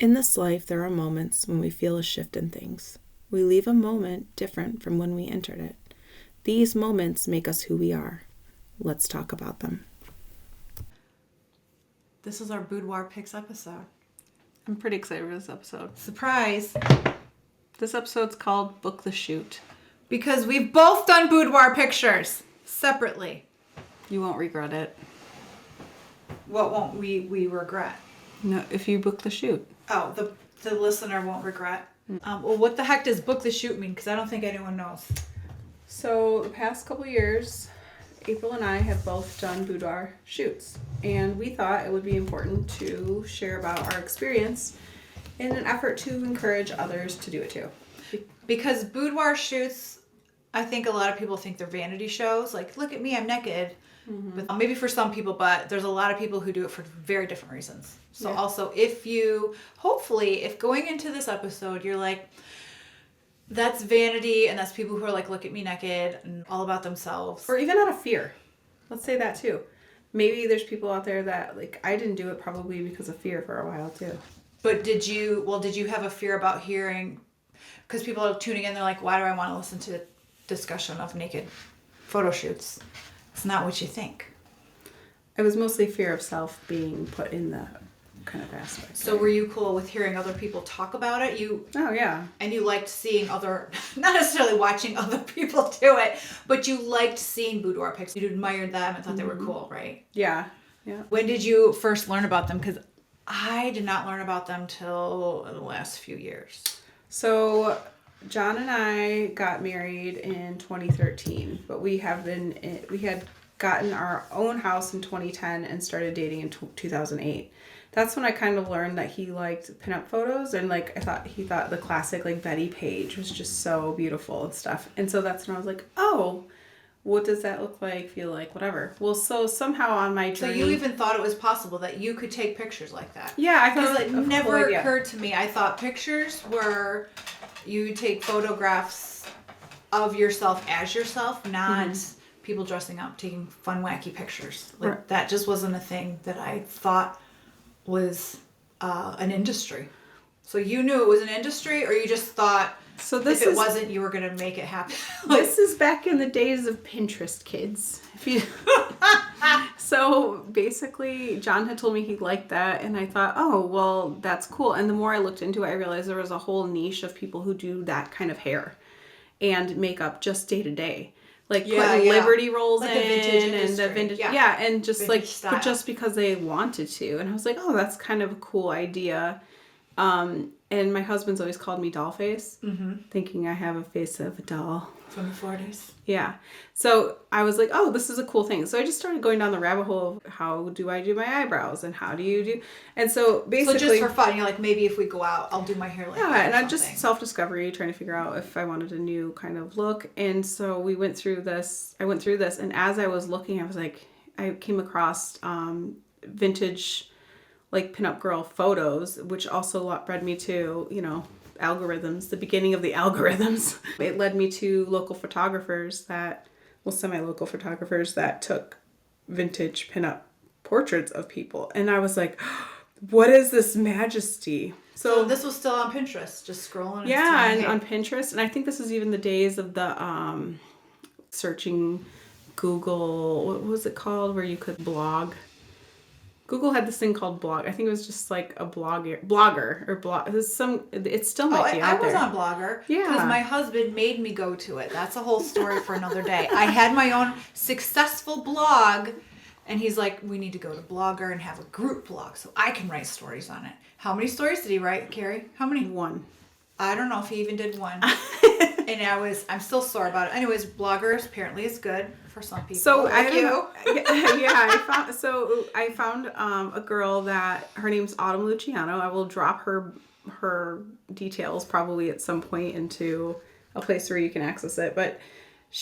In this life, there are moments when we feel a shift in things. We leave a moment different from when we entered it. These moments make us who we are. Let's talk about them. This is our Boudoir Pics episode. I'm pretty excited for this episode. Surprise! This episode's called Book the Shoot. Because we've both done boudoir pictures separately. You won't regret it. What won't we regret? No, if you book the shoot. Oh, the listener won't regret. Well, what the heck does book the shoot mean? Because I don't think anyone knows. So the past couple years, April and I have both done boudoir shoots. And we thought it would be important to share about our experience in an effort to encourage others to do it too. Because boudoir shoots, I think a lot of people think they're vanity shows. Like, look at me, I'm naked. Mm-hmm. But maybe for some people, but there's a lot of people who do it for very different reasons. So also, if going into this episode, you're like, that's vanity, and that's people who are like, look at me naked, and all about themselves. Or even out of fear. Let's say that too. Maybe there's people out there that, like, I didn't do it probably because of fear for a while too. But did you have a fear about hearing, because people are tuning in, they're like, why do I want to listen to a discussion of naked photo shoots? It's not what you think. It was mostly fear of self being put in that kind of aspect. So were you cool with hearing other people talk about it? Oh, yeah. And you liked seeing not necessarily watching other people do it, but you liked seeing boudoir pics. You admired them and thought they were cool, right? Yeah. When did you first learn about them? Because I did not learn about them till the last few years. So John and I got married in 2013, but we had gotten our own house in 2010 and started dating in 2008. That's when I kind of learned that he liked pinup photos, and like he thought the classic like Betty Page was just so beautiful and stuff. And so that's when I was like, oh, what does that look like, feel like, whatever. Well, so somehow on my journey... So you even thought it was possible that you could take pictures like that? Yeah, I thought it never occurred to me. I thought pictures were... You take photographs of yourself as yourself, not people dressing up, taking fun, wacky pictures. Like, right. That just wasn't a thing that I thought was an industry. So you knew it was an industry, or you just thought if it wasn't, you were going to make it happen? This is back in the days of Pinterest, kids. So basically, John had told me he liked that, and I thought, oh, well, that's cool. And the more I looked into it, I realized there was a whole niche of people who do that kind of hair and makeup just day to day. Like putting Liberty rolls like in and the vintage, and just vintage like style. Just because they wanted to. And I was like, oh, that's kind of a cool idea. And my husband's always called me doll face, thinking I have a face of a doll. From the 40s. Yeah. So I was like, oh, this is a cool thing. So I just started going down the rabbit hole of how do I do my eyebrows and how do you do... And so basically... So just for fun, you're like, maybe if we go out, I'll do my hair like that. Yeah, and I'm just self-discovery, trying to figure out if I wanted a new kind of look. And so I went through this, and as I was looking, I came across vintage... like pinup girl photos, which also led me to, algorithms, the beginning of the algorithms. It led me to semi-local photographers that took vintage pinup portraits of people. And I was like, what is this majesty? So this was still on Pinterest, just scrolling. On Pinterest. And I think this is even the days of the searching Google, what was it called, where you could blog? Google had this thing called blog. I think it was just like a blogger or blog. It still might be out there. I was on Blogger. Yeah. Because my husband made me go to it. That's a whole story for another day. I had my own successful blog, and he's like, we need to go to Blogger and have a group blog so I can write stories on it. How many stories did he write, Cary? How many? One. I don't know if he even did one. And I'm still sore about it. Anyways, Blogger apparently is good for some people. So like I found a girl that her name's Autumn Luciano. I will drop her details probably at some point into a place where you can access it. But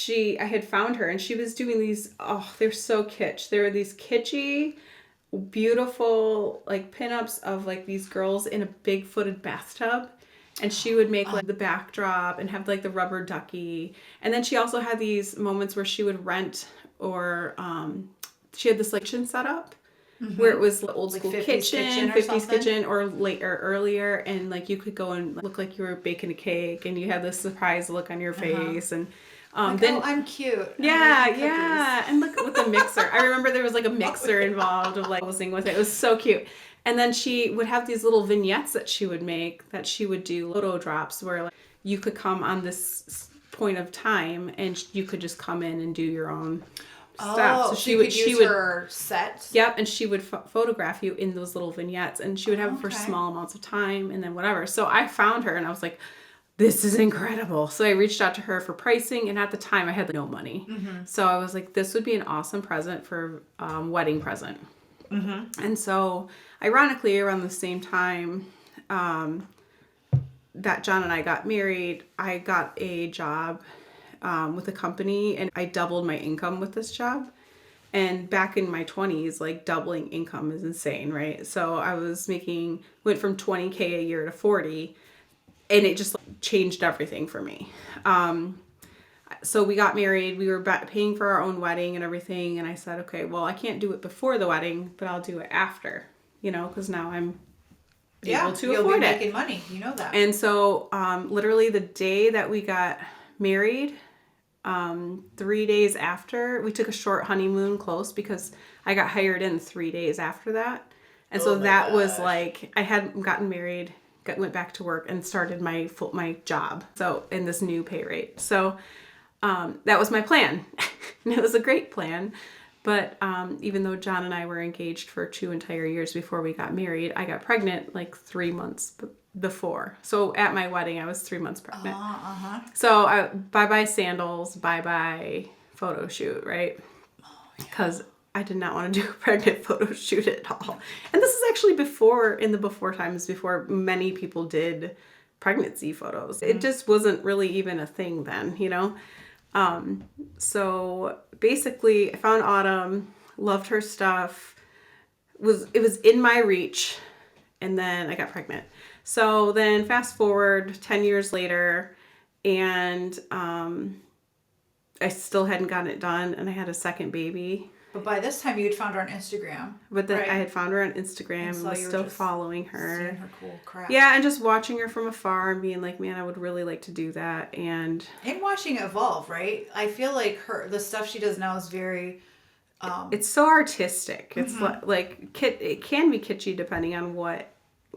I had found her, and she was doing these. Oh, they're so kitsch. There were these kitschy, beautiful like pinups of like these girls in a big-footed bathtub. And she would make like the backdrop and have like the rubber ducky. And then she also had these moments where she would rent or she had this like kitchen set up where it was old Like school 50s kitchen, or 50s something? kitchen, or late or earlier, and like you could go and look like you were baking a cake, and you had this surprised look on your face, and Like, then oh, I'm cute. yeah, I'm making yeah, and look with the mixer. I remember there was like a mixer involved of like listening with it. It was so cute. And then she would have these little vignettes that she would make, that she would do photo drops where like you could come on this point of time and you could just come in and do your own stuff. So she would use her set. Yep, and she would photograph you in those little vignettes, and she would have it for Okay. small amounts of time, and then whatever. So I found her, and I was like, this is incredible. So I reached out to her for pricing, and at the time I had no money. So I was like, this would be an awesome present for wedding present. And so ironically, around the same time that John and I got married, I got a job with a company, and I doubled my income with this job. And back in my 20s, like doubling income is insane, right? So I was went from 20K a year to 40, and it just changed everything for me. So we got married, we were paying for our own wedding and everything. And I said, okay, well, I can't do it before the wedding, but I'll do it after, because now I'm able to you'll afford be it. making money. You know that. And so literally the day that we got married, 3 days after, we took a short honeymoon close because I got hired in 3 days after that. And so that was like, I had gotten married, went back to work, and started my job. So in this new pay rate. So that was my plan. And it was a great plan. But even though John and I were engaged for 2 entire years before we got married, I got pregnant like 3 months before. So at my wedding, I was 3 months pregnant. So bye-bye sandals, bye-bye photo shoot, right? Because I did not want to do a pregnant photo shoot at all. And this is actually in the before times, before many people did pregnancy photos. It just wasn't really even a thing then, So basically I found Autumn, loved her stuff, it was in my reach, and then I got pregnant. So then fast forward 10 years later, and I still hadn't gotten it done, and I had a second baby. But by this time, you had found her on Instagram. But then right? I had found her on Instagram and was still following her. Seeing her cool crap. Yeah, and just watching her from afar and being like, man, I would really like to do that. And watching it evolve, right? I feel like the stuff she does now is very... it's so artistic. It's like it can be kitschy depending on what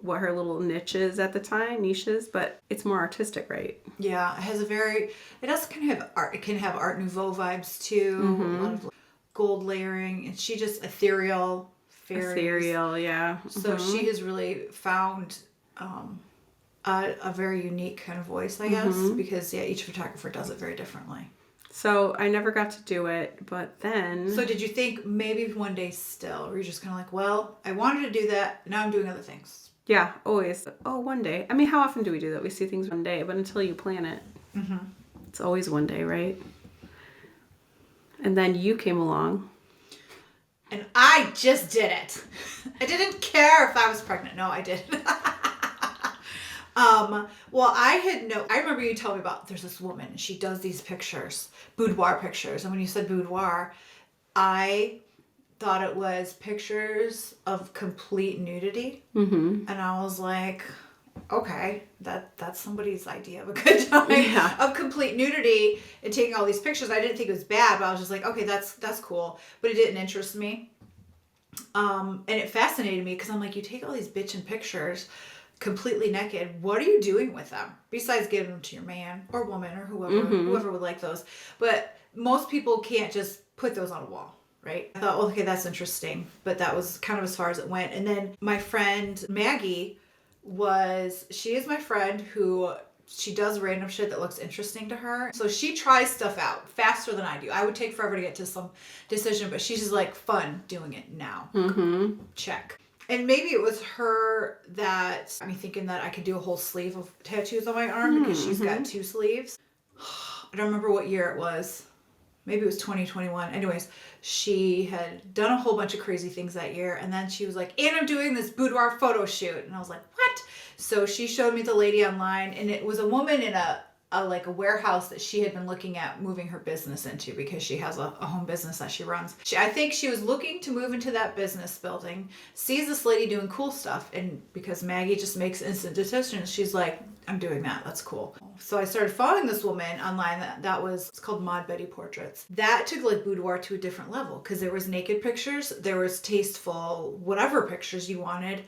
her little niches at the time, but it's more artistic, right? Yeah, it does kind of have art. It can have Art Nouveau vibes too. A lot of gold layering, and she just ethereal fairies. Yeah. So she has really found a very unique kind of voice, I guess, because each photographer does it very differently. So I never got to do it, but then... So did you think maybe one day still, or you're just kind of like, well, I wanted to do that, now I'm doing other things? Yeah, always. Oh, one day. I mean, how often do we do that? We see things one day, but until you plan it, it's always one day, right? And then you came along. And I just did it. I didn't care if I was pregnant. No, I didn't. Well, I remember you telling me about, there's this woman, and she does these pictures, boudoir pictures. And when you said boudoir, I thought it was pictures of complete nudity. And I was like, okay, that's somebody's idea of a good time of complete nudity and taking all these pictures. I didn't think it was bad, but I was just like, okay, that's cool. But it didn't interest me. And it fascinated me because I'm like, you take all these bitchin' pictures completely naked. What are you doing with them? Besides giving them to your man or woman or whoever would like those. But most people can't just put those on a wall. Right? I thought, okay, that's interesting. But that was kind of as far as it went. And then my friend Maggie she is my friend who, she does random shit that looks interesting to her. So she tries stuff out faster than I do. I would take forever to get to some decision, but she's just like fun doing it now. Check. And maybe it was her that, thinking that I could do a whole sleeve of tattoos on my arm because she's got 2 sleeves. I don't remember what year it was. Maybe it was 2021. Anyways, she had done a whole bunch of crazy things that year. And then she was like, and I'm doing this boudoir photo shoot. And I was like, what? So she showed me the lady online. And it was a woman in a like a warehouse that she had been looking at moving her business into because she has a home business that she runs. I think she was looking to move into that business building, sees this lady doing cool stuff, and because Maggie just makes instant decisions, she's like, I'm doing that. That's cool. So I started following this woman online it's called Mod Betty Portraits. That took like Boudoir to a different level because there was naked pictures, there was tasteful, whatever pictures you wanted.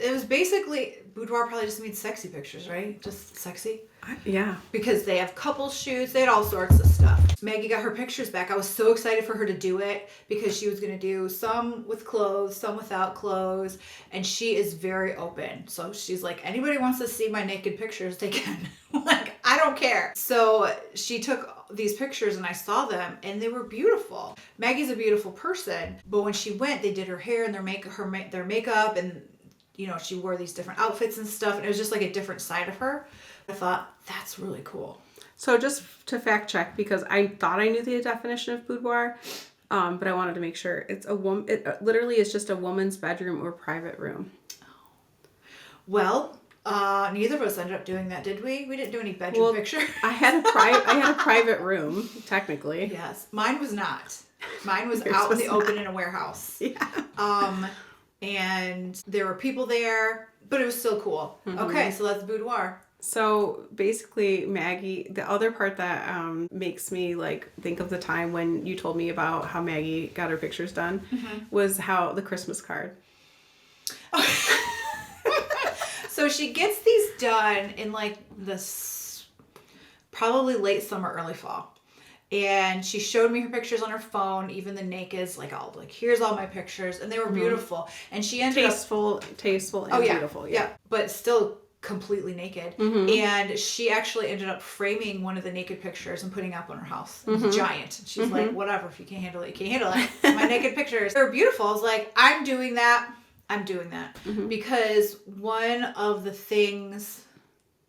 It was basically, Boudoir probably just means sexy pictures, right? Just sexy. Yeah. Because they have couple shoots, they had all sorts of stuff. Maggie got her pictures back. I was so excited for her to do it because she was going to do some with clothes, some without clothes. And she is very open. So she's like, anybody wants to see my naked pictures, they can. Like, I don't care. So she took these pictures and I saw them and they were beautiful. Maggie's a beautiful person. But when she went, they did her hair and their makeup and, you know, she wore these different outfits and stuff. And it was just like a different side of her. I thought, that's really cool. So just to fact check, because I thought I knew the definition of boudoir, but I wanted to make sure. It's a woman. It literally is just a woman's bedroom or private room. Well, neither of us ended up doing that, did we? We didn't do any bedroom picture. I had a private room, technically. Yes, mine was not. Mine was out in the open in a warehouse. Yeah. And there were people there, but it was still cool. Mm-hmm. Okay, so that's boudoir. So basically, Maggie, the other part that makes me like think of the time when you told me about how Maggie got her pictures done was how the Christmas card. So she gets these done in like this probably late summer, early fall. And she showed me her pictures on her phone, even the nakeds, here's all my pictures, and they were beautiful. And she ended tasteful and beautiful. Yeah, but still completely naked. And she actually ended up framing one of the naked pictures and putting it up on her house. It was giant. She's like, whatever, if you can't handle it, you can't handle it. My naked pictures. They're beautiful. I was like, I'm doing that. Because one of the things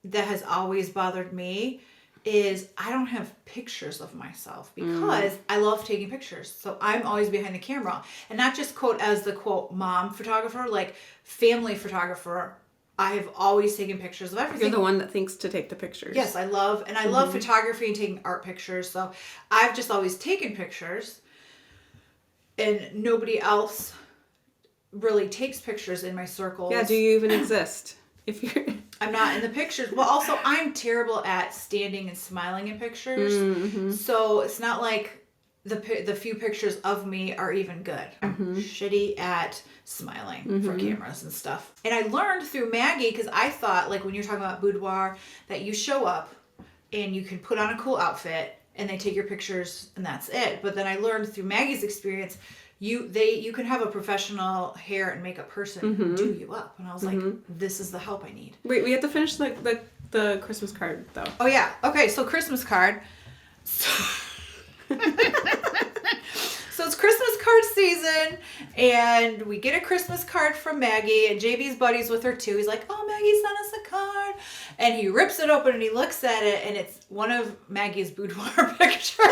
that has always bothered me is I don't have pictures of myself because I love taking pictures. So I'm always behind the camera. And not just quote as the quote mom photographer, like family photographer. I have always taken pictures of everything. You're the one that thinks to take the pictures. Yes, I love photography and taking art pictures. So I've just always taken pictures and nobody else really takes pictures in my circles. Yeah, do you even exist? If you're I'm not in the pictures. Well, also I'm terrible at standing and smiling in pictures. So it's not like the few pictures of me are even good. I'm shitty at smiling for cameras and stuff. And I learned through Maggie, because I thought, like when you're talking about boudoir, that you show up and you can put on a cool outfit and they take your pictures and that's it. But then I learned through Maggie's experience, you can have a professional hair and makeup person do you up. And I was like, this is the help I need. Wait, we have to finish the Christmas card though. Oh yeah. Okay, so Christmas card. So it's Christmas card season, and we get a Christmas card from Maggie, and JB's buddies with her too. He's like, oh, Maggie sent us a card. And he rips it open and he looks at it, and it's one of Maggie's boudoir pictures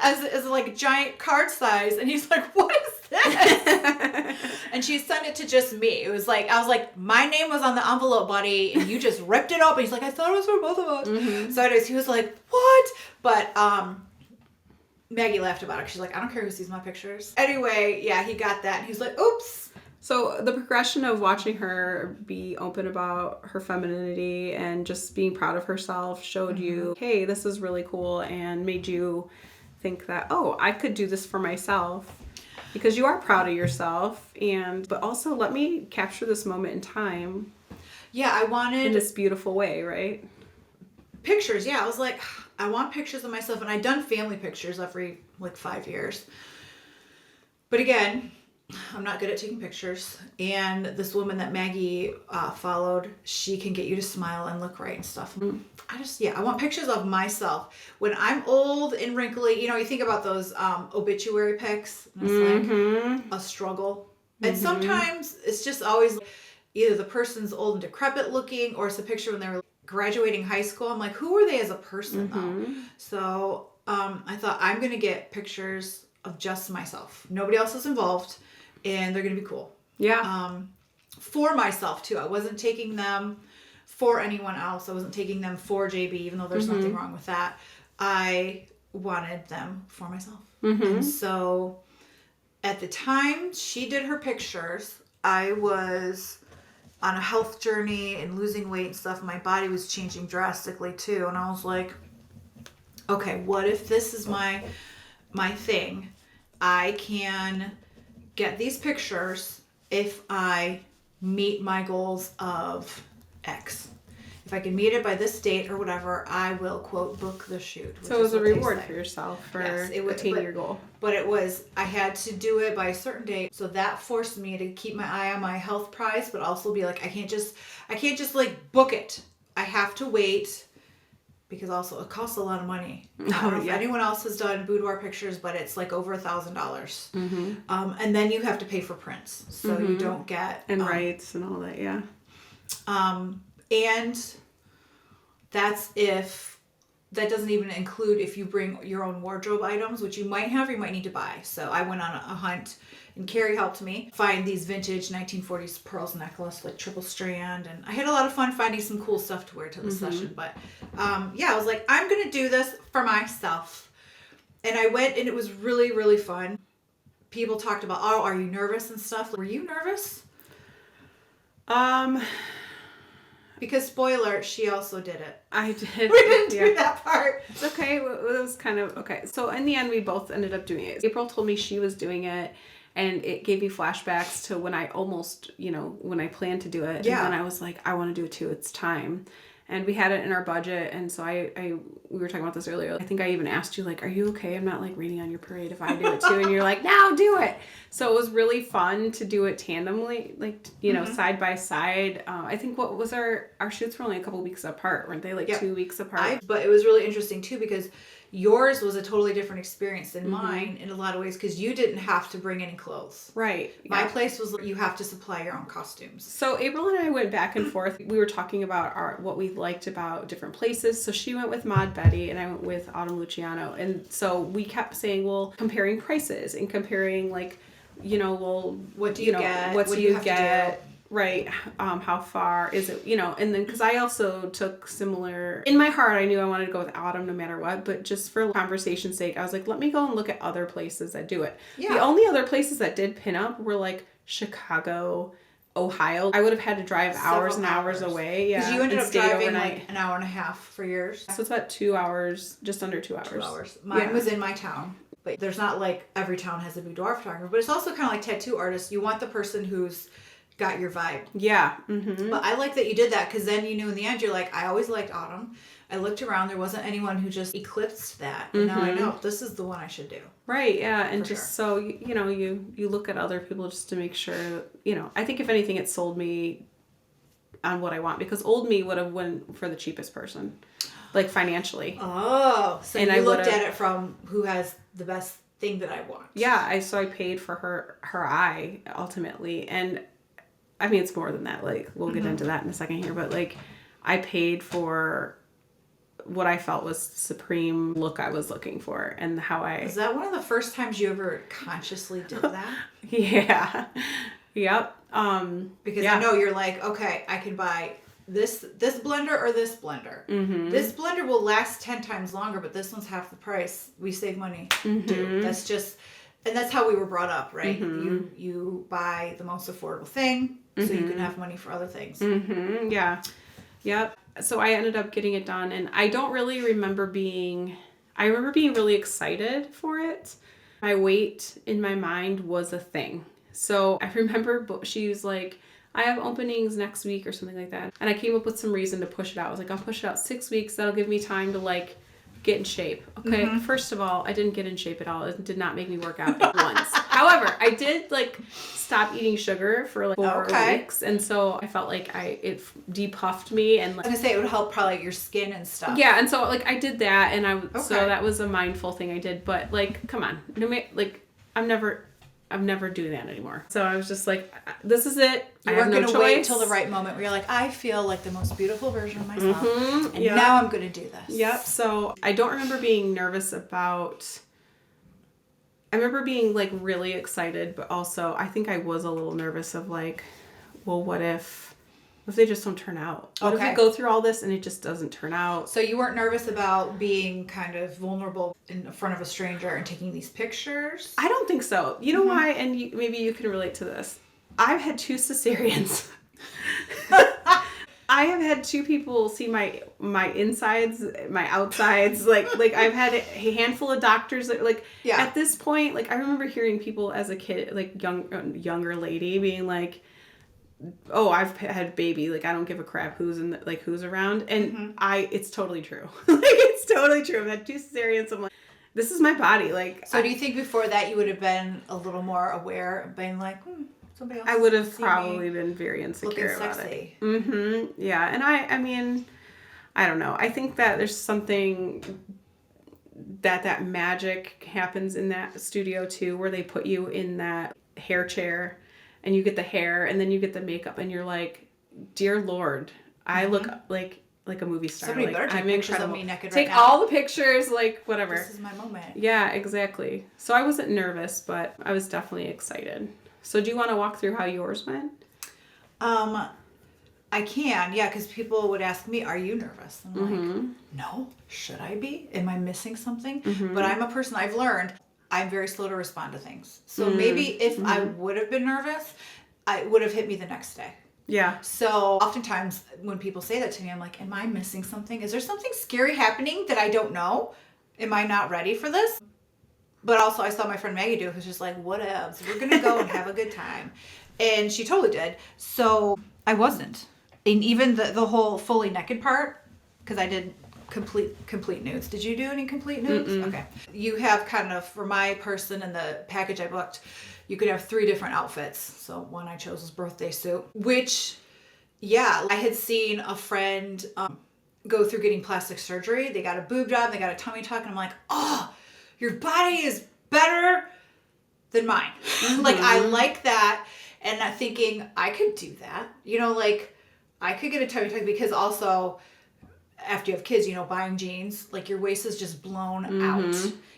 as like giant card size. And he's like, what is this? And she sent it to just me. It was like, I was like, my name was on the envelope, buddy, and you just ripped it open. He's like, I thought it was for both of us. So anyways, he was like, what? But Maggie laughed about it. She's like, I don't care who sees my pictures. Anyway, yeah, he got that. And he was like, oops. So the progression of watching her be open about her femininity and just being proud of herself showed you, hey, this is really cool, and made you think that, oh, I could do this for myself, because you are proud of yourself. But also let me capture this moment in time. Yeah, I wanted in this beautiful way, right? Pictures. Yeah, I was like, I want pictures of myself, and I'd done family pictures every 5 years. But again, I'm not good at taking pictures. And this woman that Maggie followed, she can get you to smile and look right and stuff. I want pictures of myself when I'm old and wrinkly. You know, you think about those obituary pics. And it's like a struggle. And sometimes it's just always either the person's old and decrepit looking, or it's a picture when they were graduating high school. I'm like, who are they as a person though? So I thought, I'm gonna get pictures of just myself. Nobody else is involved, and they're gonna be cool. Yeah. For myself too. I wasn't taking them for anyone else. I wasn't taking them for JB, even though there's nothing wrong with that. I wanted them for myself. And so at the time she did her pictures, I was on a health journey and losing weight and stuff. My body was changing drastically too. And I was like, okay, what if this is my thing? I can get these pictures if I meet my goals of X. If I can meet it by this date or whatever, I will, quote, book the shoot. So it was a reward for yourself for attaining your goal. But it was, I had to do it by a certain date. So that forced me to keep my eye on my health prize, but also be like, I can't just like book it. I have to wait, because also it costs a lot of money. I don't know if anyone else has done boudoir pictures, but it's like over $1,000. And then you have to pay for prints. So you don't get... And rights and all that, yeah. And that's if, that doesn't even include if you bring your own wardrobe items, which you might have or you might need to buy. So I went on a hunt, and Cary helped me find these vintage 1940s pearls necklace, like triple strand. And I had a lot of fun finding some cool stuff to wear to the session. But I was like, I'm going to do this for myself. And I went, and it was really, really fun. People talked about, oh, are you nervous and stuff? Were you nervous? Because spoiler, she also did it. I did. We didn't do that part. It's okay. It was kind of okay. So in the end, we both ended up doing it. April told me she was doing it, and it gave me flashbacks to when I almost, when I planned to do it. Yeah. And then I was like, I want to do it too. It's time. And we had it in our budget. And so we were talking about this earlier. I think I even asked you, like, are you okay? I'm not like raining on your parade if I do it too. And you're like, no, do it. So it was really fun to do it tandemly, like, side by side. I think what was our shoots were only a couple weeks apart, weren't they? Like 2 weeks apart. But it was really interesting too, because yours was a totally different experience than mine in a lot of ways, because you didn't have to bring any clothes. Right. My place was you have to supply your own costumes. So April and I went back and forth. We were talking about what we liked about different places. So she went with Maud Betty and I went with Autumn Luciano. And so we kept saying, well, comparing prices and comparing like, what do you get? What do you get? Right. How far is it, and then, cause I also took similar, in my heart, I knew I wanted to go with Autumn no matter what, but just for conversation's sake, I was like, let me go and look at other places that do it. Yeah. The only other places that did pin up were like Chicago, Ohio. I would have had to drive hours and hours away. Yeah. Because you ended up driving overnight. Like an hour and a half for yours. So it's about 2 hours, just under 2 hours. 2 hours. Mine was in my town. But there's not like every town has a boudoir photographer, but it's also kind of like tattoo artists. You want the person who's got your vibe. Yeah. But I like that you did that, because then in the end you're like, I always liked Autumn. I looked around, there wasn't anyone who just eclipsed that. And now I know this is the one I should do. Right, yeah. And just so you look at other people just to make sure, I think if anything it sold me on what I want, because old me would have went for the cheapest person, like financially. Oh, so and you looked at it from who has the best thing that I want. Yeah, so I paid for her eye ultimately. And I mean, it's more than that. Like, we'll get into that in a second here. But, like, I paid for what I felt was supreme look I was looking for. And how I... Is that one of the first times you ever consciously did that? Yeah. Yep. Because I know you're like, okay, I can buy this blender or this blender. This blender will last 10 times longer, but this one's half the price. We save money. Dude, that's just... And that's how we were brought up, right? You buy the most affordable thing so you can have money for other things. Yeah. Yep. So I ended up getting it done, and I don't really remember I remember being really excited for it. My weight in my mind was a thing. So I remember she was like, I have openings next week or something like that. And I came up with some reason to push it out. I was like, I'll push it out 6 weeks. That'll give me time to like get in shape. Okay. First of all, I didn't get in shape at all. It did not make me work out once. However, I did like stop eating sugar for like 4 weeks. And so I felt like it depuffed me. And like, I was gonna say it would help probably your skin and stuff. Yeah. And so like I did that, and so that was a mindful thing I did, but like, come on, I'm never doing that anymore. So I was just like, this is it. You weren't going to wait until the right moment where you're like, I feel like the most beautiful version of myself. And now I'm going to do this. Yep. So I don't remember being nervous about... I remember being like really excited, but also I think I was a little nervous of like, well, what if What if they just don't turn out? What if Okay. we go through all this and it just doesn't turn out? So you weren't nervous about being kind of vulnerable in front of a stranger and taking these pictures? I don't think so. You know why? And maybe you can relate to this. I've had 2 cesareans. I have had 2 people see my insides, my outsides. Like I've had a handful of doctors that at this point, I remember hearing people as a kid, younger lady being like, "Oh, I've had a baby. I don't give a crap who's who's around." And it's totally true. It's totally true. I've had 2 cesareans. I'm like, this is my body. So do you think before that you would have been a little more aware of being like, somebody else? I would have probably been very insecure about sexy. it. Yeah. And I mean, I don't know. I think that there's something that magic happens in that studio too, where they put you in that hair chair and you get the hair and then you get the makeup and you're like, dear Lord, I look like a movie star. Somebody better take I'm pictures incredible. of me naked Take right now. all the pictures, whatever. This is my moment. Yeah, exactly. So I wasn't nervous, but I was definitely excited. So do you want to walk through how yours went? I can, yeah, because people would ask me, are you nervous? I'm like, no. Should I be? Am I missing something? But I'm a person, I've learned, I'm very slow to respond to things. So maybe if I would have been nervous, it would have hit me the next day. Yeah. So oftentimes when people say that to me, I'm like, am I missing something? Is there something scary happening that I don't know? Am I not ready for this? But also I saw my friend Maggie do it, who's just like, whatevs, we're going to go and have a good time. And she totally did. So I wasn't. And even the whole fully naked part, because I did complete nudes. Did you do any complete nudes? Okay. You have kind of, for my person in the package I booked, you could have 3 different outfits. So one I chose was birthday suit, which, yeah, I had seen a friend go through getting plastic surgery. They got a boob job, they got a tummy tuck, and I'm like, oh, your body is better than mine. I like that. And I'm thinking, I could do that. I could get a tummy tuck because also after you have kids, buying jeans, your waist is just blown out.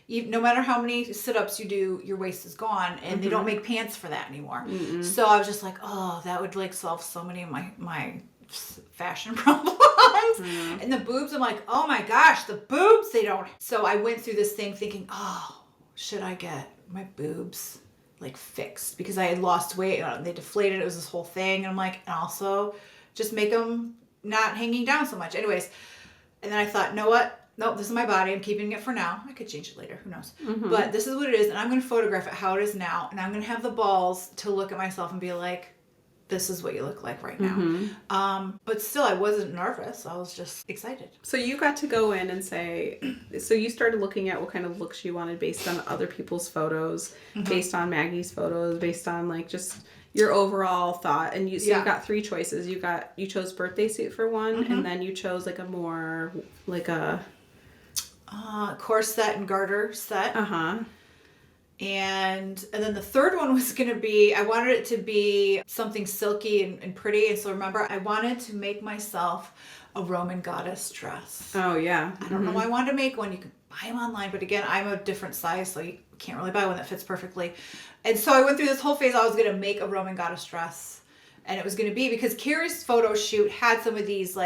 No matter how many sit-ups you do, your waist is gone, and they don't make pants for that anymore. So I was just like, oh, that would solve so many of my fashion problems. And the boobs, I'm like, oh my gosh, the boobs, they don't. So I went through this thing thinking, oh, should I get my boobs fixed? Because I had lost weight, they deflated, it was this whole thing. And I'm like, and also just make them not hanging down so much. Anyways, and then I thought, know what? Nope, this is my body. I'm keeping it for now. I could change it later. Who knows? But this is what it is. And I'm going to photograph it how it is now. And I'm going to have the balls to look at myself and be like, this is what you look like right now. But still, I wasn't nervous. I was just excited. So you got to go in and say, so you started looking at what kind of looks you wanted based on other people's photos, based on Maggie's photos, based on just your overall thought. And you got 3 choices. You chose birthday suit for one, and then you chose a more corset and garter set. And then the third one was going to be, I wanted it to be something silky and pretty. And so remember, I wanted to make myself a Roman goddess dress. Oh, yeah. I don't know why I wanted to make one. You can buy them online. But again, I'm a different size, so you can't really buy one that fits perfectly. And so I went through this whole phase. I was going to make a Roman goddess dress. And it was going to be, because Cary's photo shoot had some of these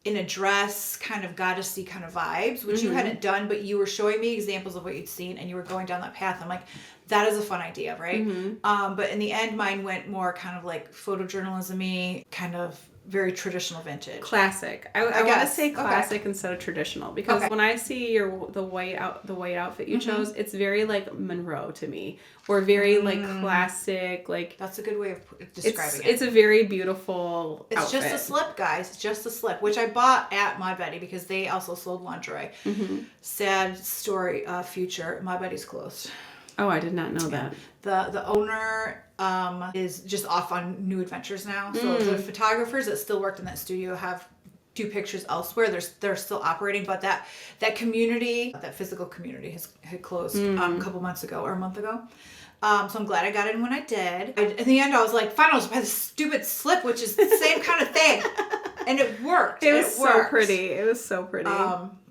in a dress kind of goddessy kind of vibes, which you hadn't done, but you were showing me examples of what you'd seen and you were going down that path. I'm like, that is a fun idea, right? But in the end, mine went more kind of photojournalism-y, kind of very traditional vintage. Classic. I want to say classic instead of traditional, because when I see the white outfit you chose, it's very Monroe to me, or very classic. That's a good way of describing it. It's a very beautiful It's outfit. just a slip, guys. It's just a slip, which I bought at My Betty because they also sold lingerie. Sad story, future. My Betty's closed. Oh, I did not know that. The owner is just off on new adventures now. So the photographers that still worked in that studio do pictures elsewhere. They're still operating, but that community, that physical community, had closed a couple months ago or a month ago. So I'm glad I got in when I did. In the end, I was like, fine, I'll just buy this stupid slip, which is the same kind of thing, and it worked. It was so pretty. It was so pretty.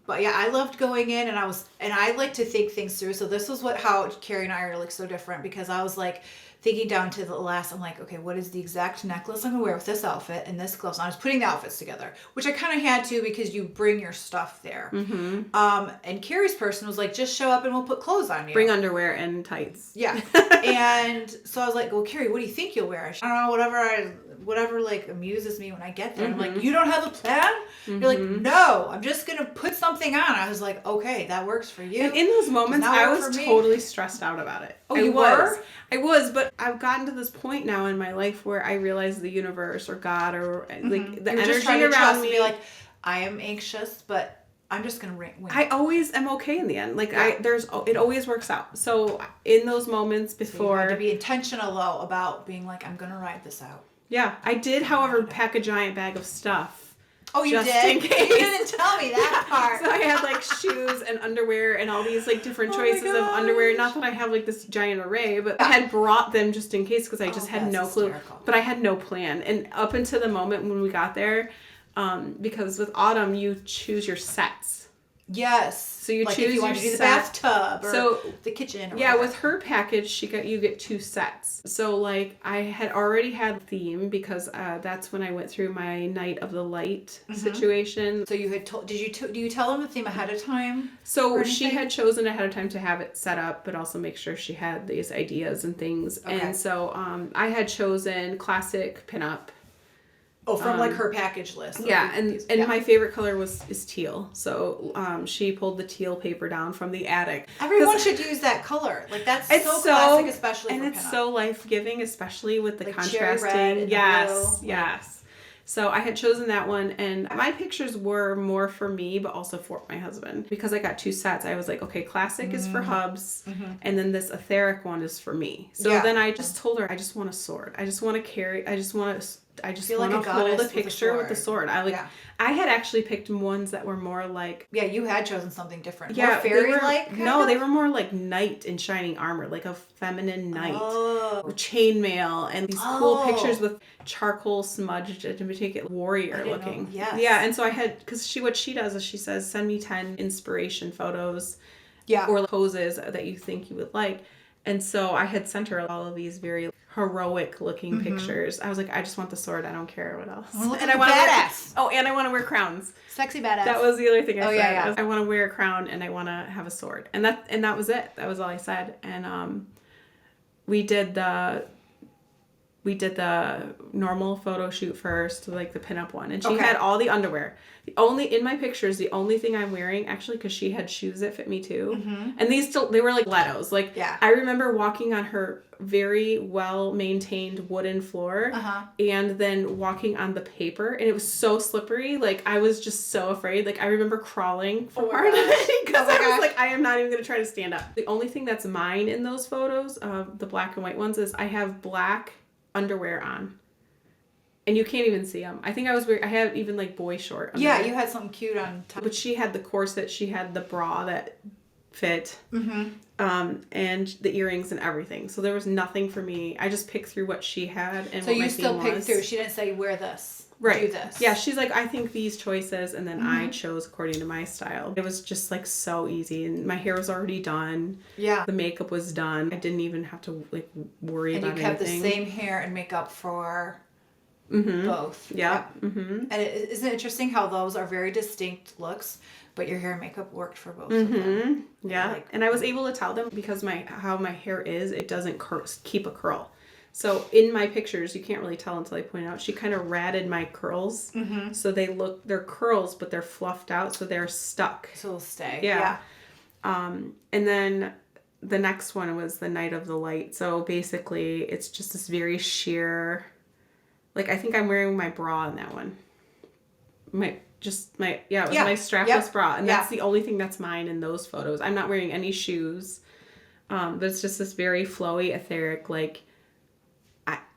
But yeah, I loved going in, and I like to think things through. So this was how Cary and I are so different, because I was like, thinking down to the last, I'm like, okay, what is the exact necklace I'm gonna wear with this outfit and this gloves? And I was putting the outfits together, which I kind of had to because you bring your stuff there. And Carrie's person was like, just show up and we'll put clothes on you. Bring underwear and tights. Yeah. And so I was like, well, Carrie, what do you think you'll wear? I don't know, whatever like amuses me when I get there. I'm like, you don't have a plan? You're like, no, I'm just gonna put something on. I was like, okay, that works for you. And in those moments, I was totally stressed out about it. Oh, you were? I was, but I've gotten to this point now in my life where I realize the universe or God or like the energy around me. Be like, I am anxious, but I'm just gonna win. I always am okay in the end. Like it always works out. So in those moments before, so you had to be intentional though about being like, I'm gonna ride this out. Yeah, I did. However, pack a giant bag of stuff. Oh, you did? You didn't tell me that part. So I had like shoes and underwear and all these like different choices of underwear. Not that I have like this giant array, but I had brought them just in case because I just had no clue. But I had no plan. And up until the moment when we got there, because with Autumn, you choose your sets. Yes. So you choose if you want to do the bathtub or the kitchen. Or whatever. With her package, you get 2 sets. So like I had already had theme because that's when I went through my Night of the Light situation. So you had told? Do you tell them the theme ahead of time? So she had chosen ahead of time to have it set up, but also make sure she had these ideas and things. Okay. And so I had chosen classic pinup. Oh, from like her package list. Yeah, and my favorite color is teal. So she pulled the teal paper down from the attic. Everyone should use that color. Like that's so classic, especially and for it's pinup. so life-giving, especially with the like contrasting. Cherry red and yes, blue. yes. So I had chosen that one, and my pictures were more for me, but also for my husband. Because I got 2 sets, I was like, okay, classic is for Hubs, and then this etheric one is for me. So then I just told her, I just want a sword. I just want to carry, I just want to hold a picture with the sword. I had actually picked ones that were more like... Yeah, you had chosen something different. Yeah, more fairy-like? No, they were more like knight in shining armor, like a feminine knight. Oh. With chainmail and these cool pictures with charcoal smudged to make it warrior looking. Yes. Yeah, and so I had... Because what she does is she says, send me 10 inspiration photos or poses that you think you would like. And so I had sent her all of these very heroic looking pictures. I was like, I just want the sword. I don't care what else. And I want badass. And I want to wear crowns. Sexy badass. That was the other thing I said. Yeah. I want to wear a crown and I want to have a sword. And that was it. That was all I said. And we did the normal photo shoot first, like the pinup one. And she had all the underwear. In my pictures, the only thing I'm wearing, actually, because she had shoes that fit me too. And they were like Letos. Like, I remember walking on her very well-maintained wooden floor and then walking on the paper. And it was so slippery. Like, I was just so afraid. Like, I remember crawling for part of it because I was like, I am not even going to try to stand up. The only thing that's mine in those photos, the black and white ones, is I have black underwear on. And you can't even see them. I think I have even like boy short underwear. Yeah, you had something cute on top. But she had the corset, she had the bra that fit, and the earrings and everything. So there was nothing for me. I just picked through what she had and so what my theme was. So you still picked through. She didn't say, wear this. Right. Do this. Yeah, she's like, I think these choices, and then I chose according to my style. It was just like so easy, and my hair was already done. Yeah. The makeup was done. I didn't even have to like worry about anything. And you kept the same hair and makeup for both. Yeah. And isn't it interesting how those are very distinct looks, but your hair and makeup worked for both of them? Yeah. And I was able to tell them because how my hair is, it doesn't keep a curl. So in my pictures, you can't really tell until I point out, she kind of ratted my curls. So they're curls, but they're fluffed out, so they're stuck. So they'll stay. Yeah. And then the next one was the Night of the Light. So basically, it's just this very sheer, like I think I'm wearing my bra in that one. My strapless bra. And that's the only thing that's mine in those photos. I'm not wearing any shoes. But it's just this very flowy, etheric, like,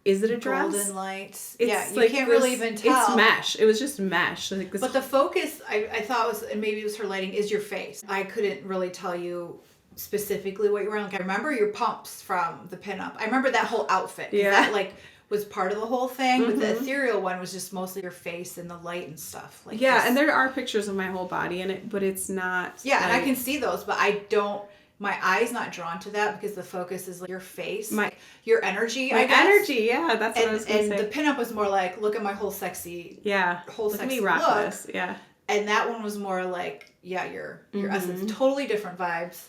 is it a dress? Golden lights. It's you can't really even tell. It's mesh. It was just mesh. Like this. But the focus, I thought was, and maybe it was her lighting, is your face. I couldn't really tell you specifically what you were wearing. Like, I remember your pumps from the pinup. I remember that whole outfit. Yeah. That, like, was part of the whole thing. But the ethereal one was just mostly your face and the light and stuff. Like and there are pictures of my whole body in it, but it's not. Yeah, and I can see those, but I don't my eye's not drawn to that because the focus is like your face, My your energy, my I guess. energy, yeah, that's what I was going to say. And the pinup was more like, look at my whole sexy, whole look at sexy me rock look. this. Yeah. And that one was more like, your essence, totally different vibes.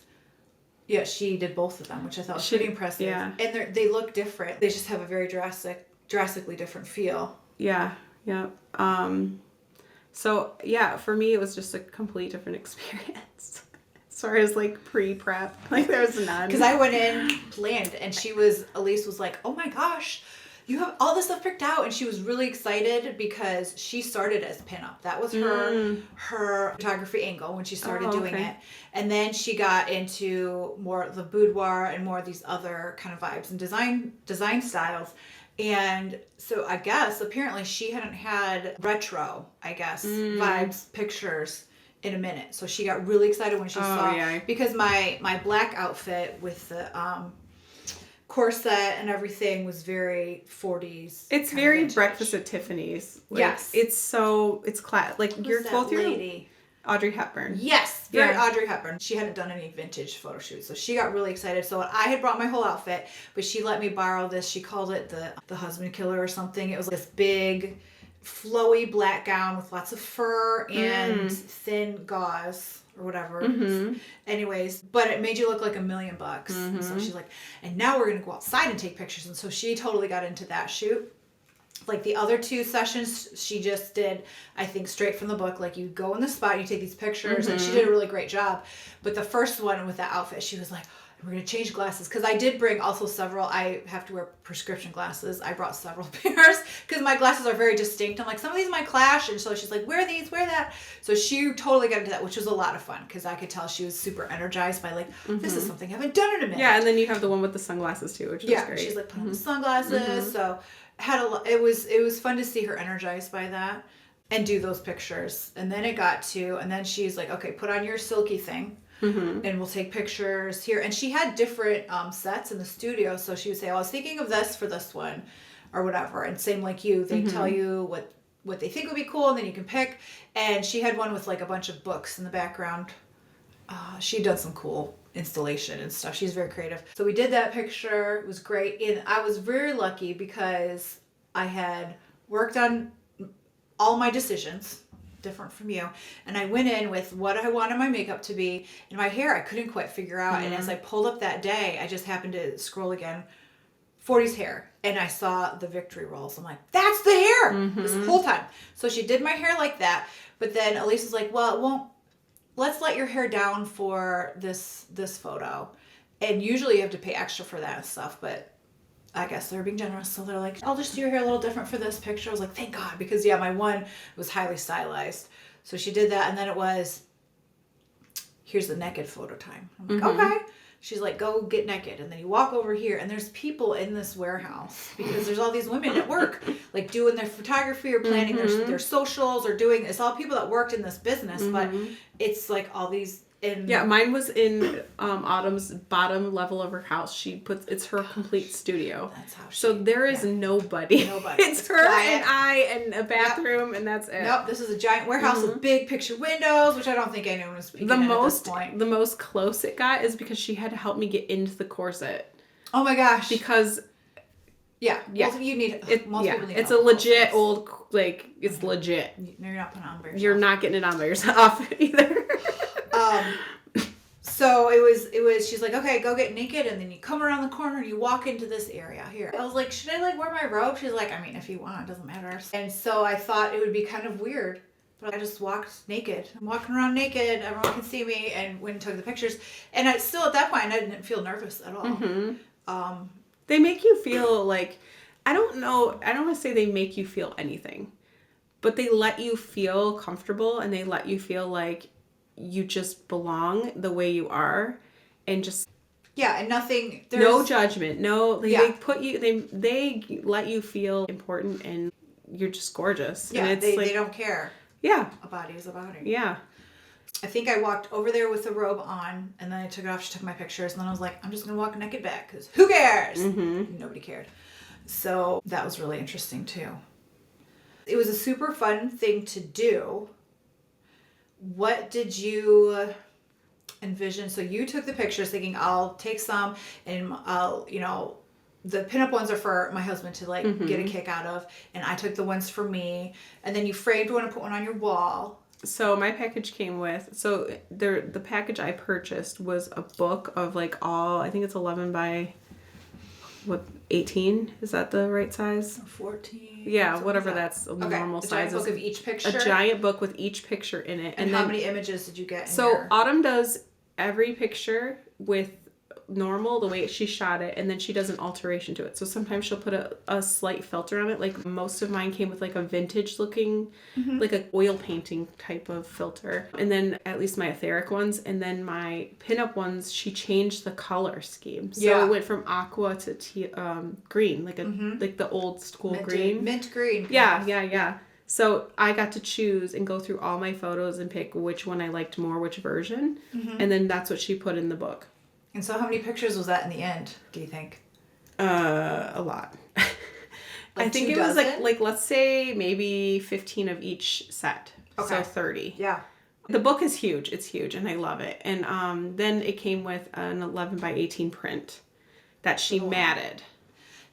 Yeah, she did both of them, which I thought was pretty impressive. Yeah. And they look different. They just have a very drastically different feel. Yeah. Yeah. So yeah, for me, it was just a complete different experience. As far as like pre-prep, like there was none. Because I went in planned, and Elise was like, oh my gosh, you have all this stuff picked out. And she was really excited because she started as pinup. That was her photography angle when she started doing it. And then she got into more of the boudoir and more of these other kind of vibes and design styles. And so I guess apparently she hadn't had retro, vibes, pictures in a minute. So she got really excited when she saw because my black outfit with the corset and everything was very 40s. It's very vintage. Breakfast at Tiffany's. Like, yes. It's class. Like you're both your lady. Audrey Hepburn. Yes, very Audrey Hepburn. She hadn't done any vintage photo shoots, so she got really excited. So I had brought my whole outfit, but she let me borrow this. She called it the husband killer or something. It was this big, flowy black gown with lots of fur and thin gauze or whatever. Anyways, but it made you look like $1 million. And so she's like, and now we're gonna go outside and take pictures. And so she totally got into that shoot. Like the other 2 sessions, she just did, I think, straight from the book. Like you go in the spot, you take these pictures, and she did a really great job. But the first one with that outfit, she was like, we're going to change glasses. Because I did bring also several, I have to wear prescription glasses. I brought several pairs because my glasses are very distinct. I'm like, some of these might clash. And so she's like, wear these, wear that. So she totally got into that, which was a lot of fun because I could tell she was super energized by like, this is something I haven't done in a minute. Yeah, and then you have the one with the sunglasses too, which is great. She's like, put on the sunglasses. So it was fun to see her energized by that and do those pictures. And then then she's like, okay, put on your silky thing and we'll take pictures here. And she had different sets in the studio. So she would say, I was thinking of this for this one or whatever. And same like you, they tell you what they think would be cool and then you can pick. And she had one with like a bunch of books in the background. She'd done some cool installation and stuff. She's very creative. So we did that picture. It was great. And I was very lucky because I had worked on all my decisions, different from you. And I went in with what I wanted my makeup to be. And my hair, I couldn't quite figure out. And as I pulled up that day, I just happened to scroll again, 40's hair. And I saw the victory rolls. I'm like, that's the hair this whole time. So she did my hair like that. But then Elise was like, well, it won't. Let's let your hair down for this photo. And usually you have to pay extra for that and stuff, but I guess they're being generous. So they're like, I'll just do your hair a little different for this picture. I was like, thank God. Because my one was highly stylized. So she did that. And then it was, here's the naked photo time. I'm like, okay. She's like, go get naked. And then you walk over here and there's people in this warehouse because there's all these women at work, like doing their photography or planning their socials or doing, it's all people that worked in this business, but it's like all these mine was in Autumn's bottom level of her house. It's her complete studio. That's how so there is nobody. It's her quiet. And I and a bathroom and that's it. Nope, this is a giant warehouse with big picture windows, which I don't think anyone was peeking at this point. The most close it got is because she had to help me get into the corset. Oh my gosh. Because most of you need it. Most people need it's a legit old, like, it's legit. No, you're not putting it on by yourself. You're not getting it on by yourself either. So it was, she's like, okay, go get naked. And then you come around the corner and you walk into this area here. I was like, should I like wear my robe? She's like, I mean, if you want, it doesn't matter. And so I thought it would be kind of weird, but I just walked naked. I'm walking around naked. Everyone can see me and went and took the pictures. And I still at that point, I didn't feel nervous at all. They make you feel like, I don't want to say they make you feel anything, but they let you feel comfortable and they let you feel like you just belong the way you are and just and nothing, there's no judgment, they put you, they let you feel important and you're just gorgeous. And it's they don't care. A body is a body. I think I walked over there with the robe on and then I took it off. She took my pictures and then I was like, I'm just gonna walk naked back because who cares? Nobody cared. So that was really interesting too. It was a super fun thing to do. What did you envision. So you took the pictures thinking I'll take some and I'll, the pinup ones are for my husband to like get a kick out of. And I took the ones for me. And then you framed one and put one on your wall. So my package came with, the package I purchased was a book of like I think it's 11 by, 18? Is that the right size? 14. Yeah, whatever that's normal size. A giant book of each picture? A giant book with each picture in it. And how many images did you get So Autumn does every picture with normal, the way she shot it, and then she does an alteration to it. So sometimes she'll put a slight filter on it. Like most of mine came with like a vintage looking, like a oil painting type of filter. And then at least my etheric ones, and then my pinup ones, she changed the color scheme. So it went from aqua to green, like like the old school green. Mint green. Yeah. So I got to choose and go through all my photos and pick which one I liked more, which version. And then that's what she put in the book. And so how many pictures was that in the end, do you think? A lot. I think it was like let's say maybe 15 of each set. Okay. So 30. Yeah. The book is huge. It's huge and I love it. And then it came with an 11 by 18 print that she matted.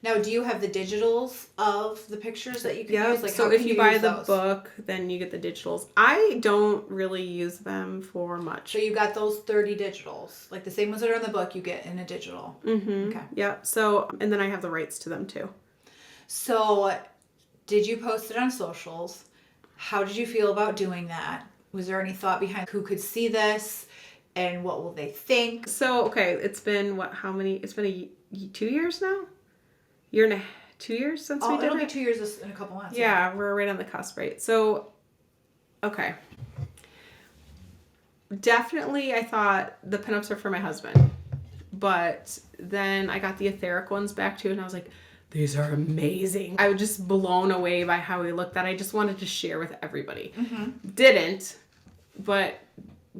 Now, do you have the digitals of the pictures that you can use? Like, so if you buy the book, then you get the digitals. I don't really use them for much. So you got those 30 digitals. Like the same ones that are in the book, you get in a digital. Okay. Yeah. So, and then I have the rights to them too. So did you post it on socials? How did you feel about doing that? Was there any thought behind who could see this and what will they think? So, okay, it's been it's been 2 years now? 2 years since we did it? It'll be 2 years in a couple months. Yeah, we're right on the cusp, right? So, okay. Definitely, I thought the pinups are for my husband. But then I got the etheric ones back too, and I was like, these are amazing. I was just blown away by how he looked that I just wanted to share with everybody. Didn't, but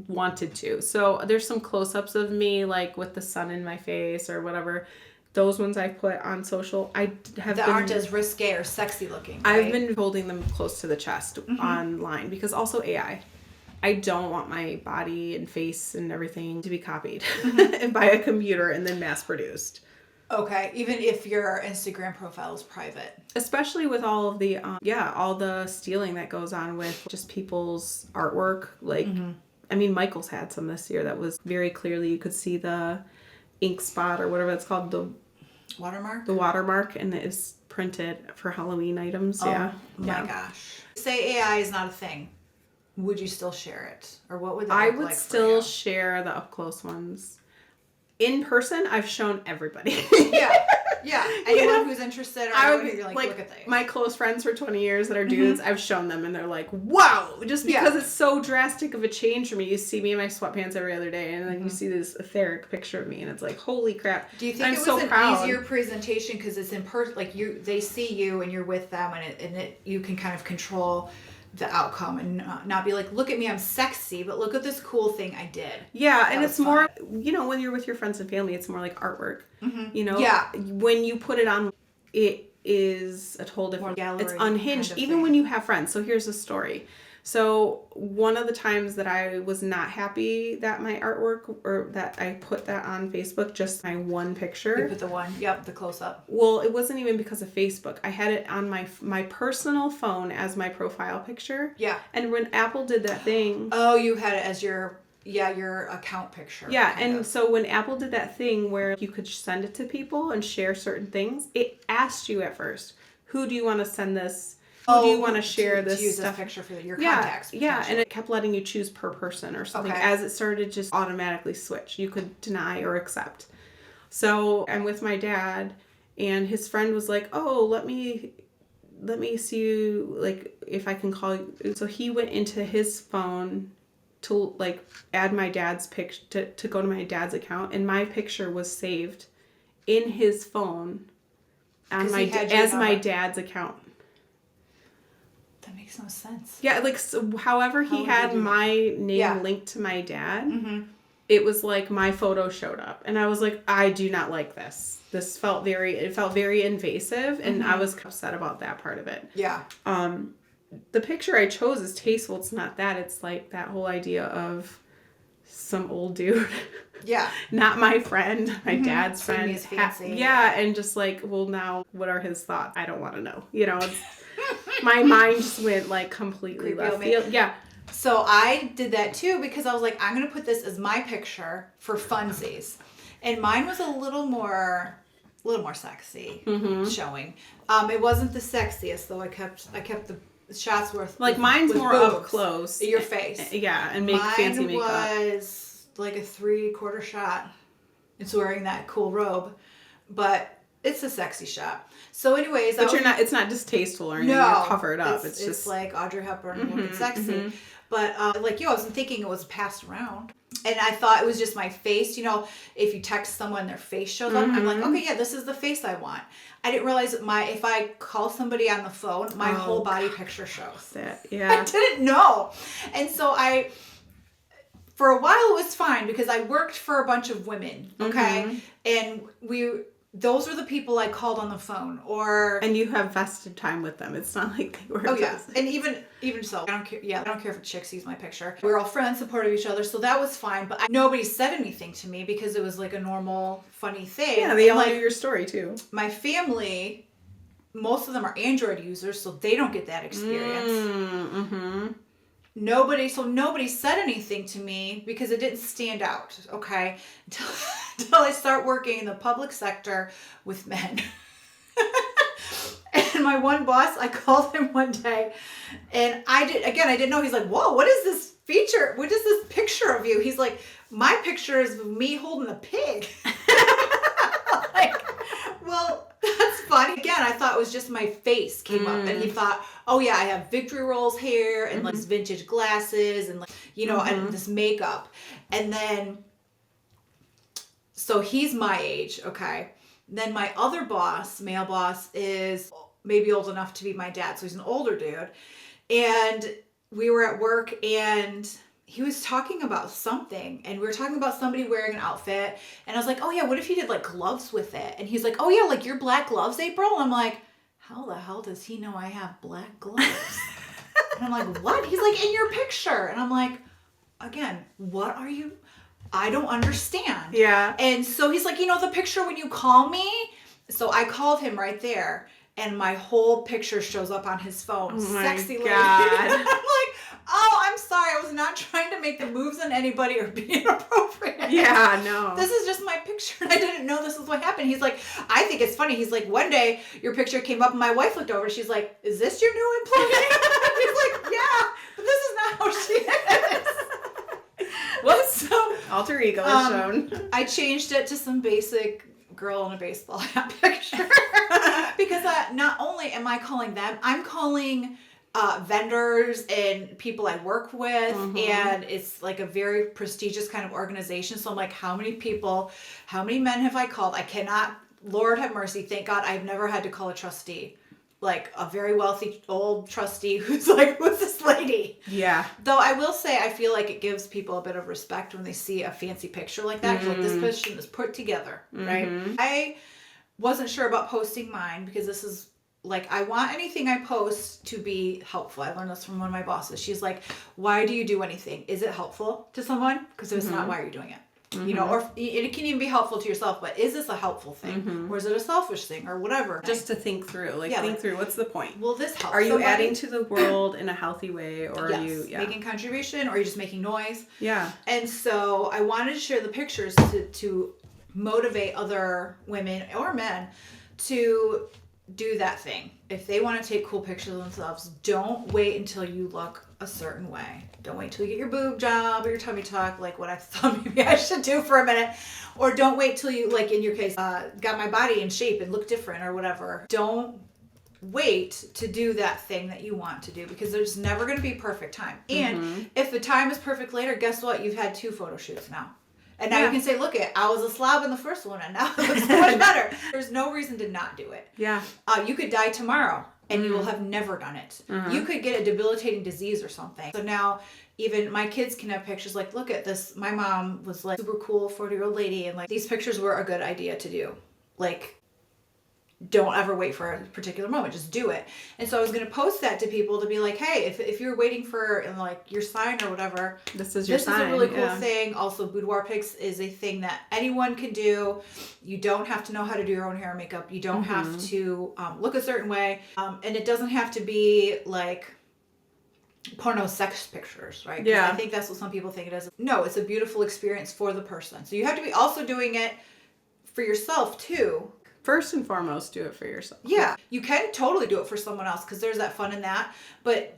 wanted to. So there's some close-ups of me, like with the sun in my face or whatever. Those ones I put on social. Aren't as risque or sexy looking. Right? I've been holding them close to the chest online because also AI. I don't want my body and face and everything to be copied and by a computer and then mass produced. Okay, even if your Instagram profile is private. Especially with all of the, all the stealing that goes on with just people's artwork. Like, I mean, Michael's had some this year that was very clearly, you could see the ink spot or whatever it's called, the watermark. The watermark, and it is printed for Halloween items. Oh my gosh! Say AI is not a thing. Would you still share it, or what would that I look would like still share the up close ones. In person, I've shown everybody. Yeah. Anyone who's interested, or anyone who you're like, look at these. My close friends for 20 years that are dudes, I've shown them, and they're like, wow! Just because it's so drastic of a change for me. You see me in my swampants every other day, and then you see this etheric picture of me, and it's like, holy crap! Do you think it was an easier presentation because it's in person? Like they see you, and you're with them, and you can kind of control the outcome and not be like, look at me, I'm sexy, but look at this cool thing I did. Yeah, and it's more, when you're with your friends and family, it's more like artwork. When you put it on, it is a whole different gallery. It's unhinged, kind of even when you have friends. So here's a story. So one of the times that I was not happy that my artwork, or that I put that on Facebook, just my one picture. You put the close up. Well, it wasn't even because of Facebook. I had it on my personal phone as my profile picture. Yeah. And when Apple did that thing. Oh, you had it as your account picture. Yeah, and so when Apple did that thing where you could send it to people and share certain things, it asked you at first, who do you want to send this? Who do you want to share this use stuff? This picture for your contacts? Yeah, and it kept letting you choose per person or something. As it started to just automatically switch. You could deny or accept. So I'm with my dad, and his friend was like, oh, let me see you, like, if I can call you. So he went into his phone to, like, add my dad's picture, to go to my dad's account, and my picture was saved in his phone on my dad's account. That makes no sense. Yeah, like, so however he had my name linked to my dad, it was like my photo showed up, and I was like, I do not like this. This felt very invasive, and I was upset about that part of it. Yeah. The picture I chose is tasteful. It's not that. It's like that whole idea of some old dude. Yeah. Not my friend, my dad's Seeing friend. me as fancy. Yeah, and just like, well, now what are his thoughts? I don't want to know. You know, it's, my mind just went like completely left field. Yeah. So I did that too because I was like, I'm going to put this as my picture for funsies. And mine was a little more sexy showing. It wasn't the sexiest though. I kept the shots with like mine's more boobs, up close. your face. Yeah, and make fancy makeup. Mine was like a 3/4 shot. It's wearing that cool robe, but it's a sexy shot. So anyways, but it's not distasteful or anything. No, you're covered up. It's just like Audrey Hepburn looking sexy. But like you, I wasn't thinking it was passed around. And I thought it was just my face. You know, if you text someone, their face shows up. I'm like, okay, yeah, this is the face I want. I didn't realize if I call somebody on the phone, my whole body picture shows. Yeah. I didn't know. And so for a while it was fine because I worked for a bunch of women, okay? And those were the people I called on the phone, and you have vested time with them. It's not like they were. Oh yeah, and even so, I don't care. Yeah, I don't care if a chick sees my picture. We're all friends, supportive of each other, so that was fine. But nobody said anything to me because it was like a normal, funny thing. Yeah, they all knew your story too. My family, most of them are Android users, so they don't get that experience. Nobody said anything to me because it didn't stand out, okay? Until I start working in the public sector with men. And my one boss, I called him one day and I didn't know. He's like, whoa, what is this feature? What is this picture of you? He's like, my picture is me holding a pig. Like, well, that's funny. Again, I thought it was just my face came up and he thought, oh yeah, I have Victory Rolls hair and like vintage glasses and like, you know, and this makeup. And then, so he's my age. Okay. Then my other boss, male boss, is maybe old enough to be my dad. So he's an older dude. And we were at work and he was talking about something and we were talking about somebody wearing an outfit and I was like, oh yeah, what if you did like gloves with it? And he's like, oh yeah, like your black gloves, April? And I'm like, how the hell does he know I have black gloves? And I'm like, what? He's like, in your picture. And I'm like, again, what are you? I don't understand. Yeah. And so he's like, you know, the picture when you call me? So I called him right there and my whole picture shows up on his phone. Oh Sexy lady. God. I'm like, oh, I'm sorry. I was not trying to make the moves on anybody or be inappropriate. Yeah, no. This is just my picture. And I didn't know this is what happened. He's like, I think it's funny. He's like, one day your picture came up and my wife looked over. She's like, is this your new employee? He's like, yeah, but this is not how she is. Whoops. So, alter ego is shown. I changed it to some basic girl in a baseball hat picture. Because not only am I calling them, I'm calling vendors and people I work with, and it's like a very prestigious kind of organization. So I'm like, how many men have I called? I cannot, Lord have mercy, thank God I've never had to call a trustee. Like a very wealthy old trustee who's like, who's this lady? Yeah. Though I will say, I feel like it gives people a bit of respect when they see a fancy picture like that. Like, this person is put together, right? I wasn't sure about posting mine because this is like, I want anything I post to be helpful. I learned this from one of my bosses. She's like, why do you do anything? Is it helpful to someone? Because if it's not, why are you doing it? You know, or it can even be helpful to yourself, but is this a helpful thing? Or is it a selfish thing or whatever? Just to think through, think through, what's the point? Will this help? Are you adding to the world in a healthy way, or are you making contribution, or are you just making noise? Yeah. And so I wanted to share the pictures to motivate other women or men to do that thing. If they want to take cool pictures of themselves, don't wait until you look a certain way. Don't wait till you get your boob job or your tummy tuck, like what I thought maybe I should do for a minute. Or don't wait till you, like in your case, got my body in shape and look different or whatever. Don't wait to do that thing that you want to do, because there's never going to be perfect time. And if the time is perfect later, guess what? You've had 2 photo shoots now. And now you can say, look, I was a slob in the first one and now it looks much better. There's no reason to not do it. Yeah. You could die tomorrow and you will have never done it. You could get a debilitating disease or something. So now even my kids can have pictures like, look at this. My mom was like super cool 40-year-old lady, and like these pictures were a good idea to do. Like, don't ever wait for a particular moment. Just do it. And so I was going to post that to people to be like, hey, if you're waiting for like your sign or whatever, this is your sign. This is a really cool thing. Also, Boudoir pics is a thing that anyone can do. You don't have to know how to do your own hair and makeup. You don't have to look a certain way. And it doesn't have to be like porno sex pictures, right? Yeah. I think that's what some people think it is. No, it's a beautiful experience for the person. So you have to be also doing it for yourself too. First and foremost, do it for yourself. Yeah. You can totally do it for someone else because there's that fun in that. But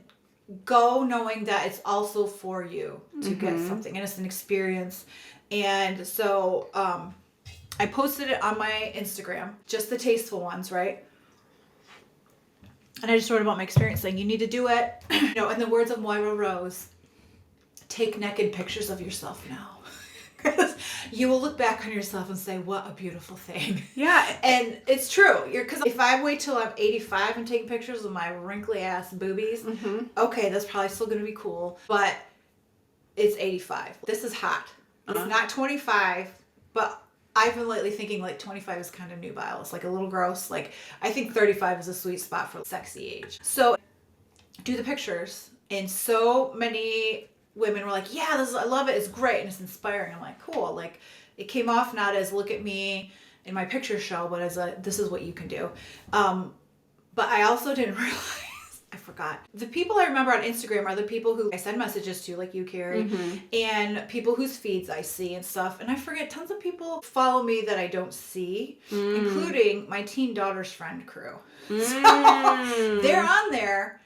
go knowing that it's also for you to get something. And it's an experience. And so I posted it on my Instagram. Just the tasteful ones, right? And I just wrote about my experience saying you need to do it. You know, in the words of Moira Rose, take naked pictures of yourself now. You will look back on yourself and say, what a beautiful thing. Yeah. And it's true. Because if I wait till I'm 85 and take pictures of my wrinkly ass boobies, okay, that's probably still going to be cool. But it's 85. This is hot. It's not 25, but I've been lately thinking like 25 is kind of nubile. It's like a little gross. Like I think 35 is a sweet spot for sexy age. So do the pictures. And so many women were like, yeah, I love it. It's great. And it's inspiring. I'm like, cool. Like it came off not as look at me in my picture show, but as this is what you can do. But I also didn't realize, I forgot. The people I remember on Instagram are the people who I send messages to, like you, Cary, and people whose feeds I see and stuff. And I forget, tons of people follow me that I don't see, including my teen daughter's friend crew. So they're on there,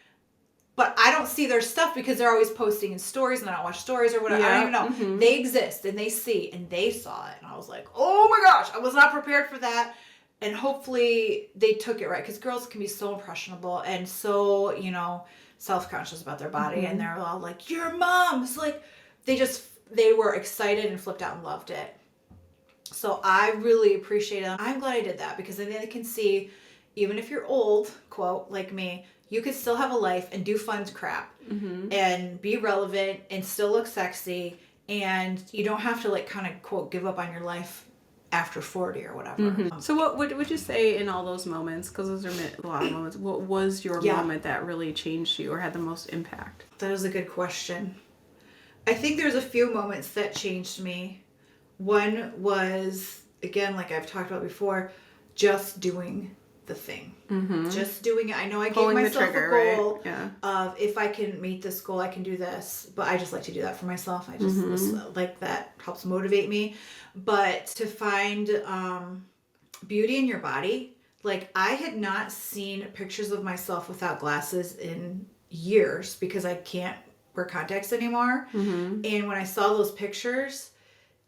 but I don't see their stuff because they're always posting in stories and I don't watch stories or whatever. I don't even know. They exist and they see and they saw it. And I was like, oh my gosh, I was not prepared for that. And hopefully they took it right, because girls can be so impressionable and so, you know, self-conscious about their body. And they're all like, your mom. It's like, they were excited and flipped out and loved it. So I really appreciate it. I'm glad I did that, because then they can see, even if you're old, quote, like me, you could still have a life and do fun crap and be relevant and still look sexy. And you don't have to like kind of, quote, give up on your life after 40 or whatever. So what would you say in all those moments, because those are a lot of moments, what was your moment that really changed you or had the most impact? That is a good question. I think there's a few moments that changed me. One was, again, like I've talked about before, just doing the thing. Just doing it. I know I gave myself a goal of, if I can meet this goal, I can do this. But I just like to do that for myself. I just like that helps motivate me. But to find beauty in your body, like I had not seen pictures of myself without glasses in years because I can't wear contacts anymore. And when I saw those pictures,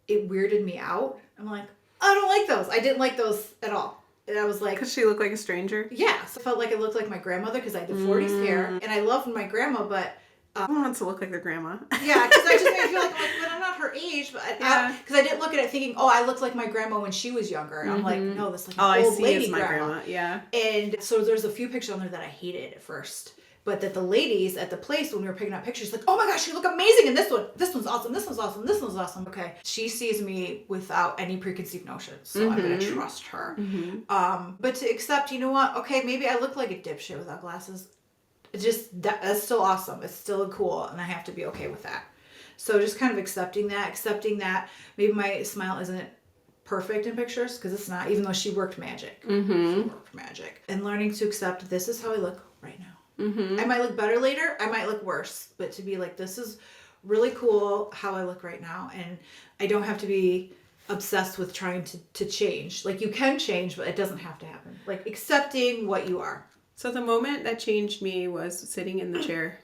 it weirded me out. I'm like, I don't like those. I didn't like those at all. And I was like... Because she looked like a stranger? Yeah. So I felt like I looked like my grandmother because I had the 40s hair. And I loved my grandma, but... I want to look like their grandma. Yeah, because I just made me feel like, but I'm not her age. But because I didn't look at it thinking, oh, I looked like my grandma when she was younger. And I'm like, no, this is like an old lady grandma. Yeah. And so there's a few pictures on there that I hated at first. But that the ladies at the place, when we were picking up pictures, like, oh my gosh, you look amazing in this one. This one's awesome. This one's awesome. This one's awesome. Okay. She sees me without any preconceived notions. So I'm going to trust her. But to accept, you know what? Okay, maybe I look like a dipshit without glasses. It's just, that's still awesome. It's still cool. And I have to be okay with that. So just kind of accepting that maybe my smile isn't perfect in pictures, because it's not, even though she worked magic. She worked magic. And learning to accept, this is how I look right now. I might look better later. I might look worse. But to be like, this is really cool how I look right now. And I don't have to be obsessed with trying to change. Like, you can change, but it doesn't have to happen. Like, accepting what you are. So the moment that changed me was sitting in the chair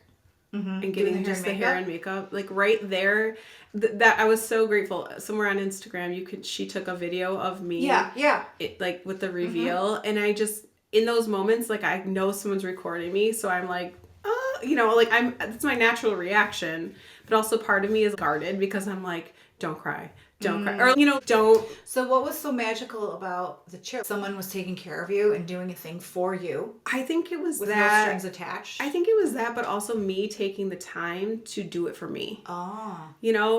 and getting just the hair and makeup. Like right there, that I was so grateful. Somewhere on Instagram, she took a video of me. Yeah. It, like with the reveal. And I just... in those moments, like, I know someone's recording me, so I'm like, you know, like, that's my natural reaction. But also part of me is guarded because I'm like, don't cry. don't cry. Or, don't. So what was so magical about the chair? Someone was taking care of you and doing a thing for you I think it was with that. no strings attached. I think it was that, but also me taking the time to do it for me. Oh.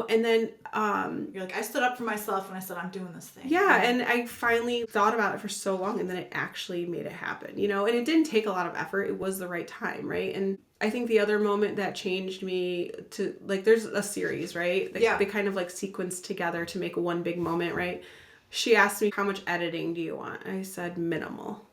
And then You're like, I stood up for myself and I said, I'm doing this thing. yeah, and I finally thought about it for so long, and then it actually made it happen, and it didn't take a lot of effort. It was the right time, right? And I think the other moment that changed me to, like, there's a series, right? They kind of like sequence together to make one big moment, right? She asked me, how much editing do you want? I said, minimal.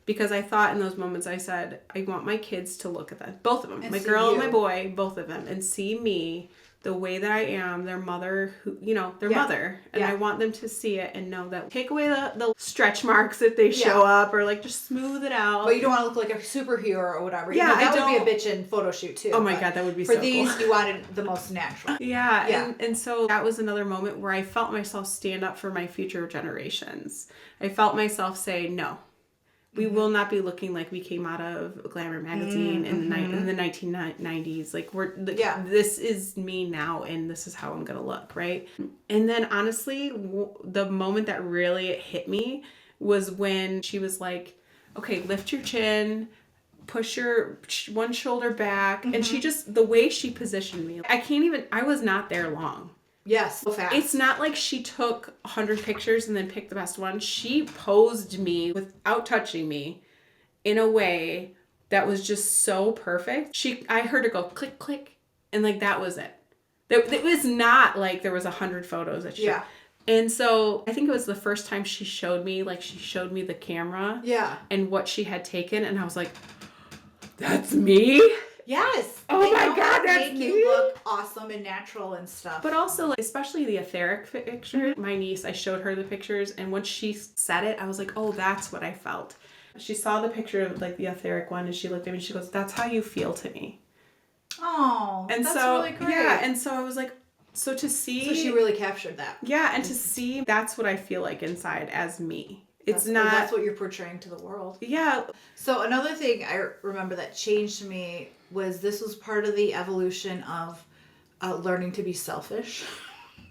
Because I thought in those moments, I said, I want my kids to look at that. Both of them. And my see girl you. and my boy, both of them. And see me the way that I am, their mother, their mother. And I want them to see it and know that, take away the stretch marks if they show up, or like just smooth it out. But you don't want to look like a superhero or whatever. Yeah, that would be a bitchin' photo shoot too. Oh my God, that would be so cool. For these, you wanted the most natural. Yeah. And so that was another moment where I felt myself stand up for my future generations. I felt myself say, no. We will not be looking like we came out of Glamour magazine in the 1990s. Like, this is me now, and this is how I'm gonna look, right? And then honestly, the moment that really hit me was when she was like, "Okay, lift your chin, push your one shoulder back," and she just, the way she positioned me, I was not there long. Yes, so fast. It's not like she took 100 pictures and then picked the best one. She posed me without touching me in a way that was just so perfect. I heard her go click, click, and like that was it. It was not like there was 100 photos that she took. And so I think it was the first time she showed me the camera and what she had taken, and I was like, that's me? Yes. Oh my God, that's make me. you look awesome and natural and stuff. But also, like, especially the etheric picture. My niece, I showed her the pictures, and when she said it, I was like, oh, that's what I felt. She saw the picture of like the etheric one, and she looked at me and she goes, that's how you feel to me. Oh, and that's so, really great. Yeah, and so I was like, so to see. So she really captured that. Yeah, and to see that's what I feel like inside as me. That's what you're portraying to the world. Yeah. So another thing I remember that changed me was this was part of the evolution of learning to be selfish,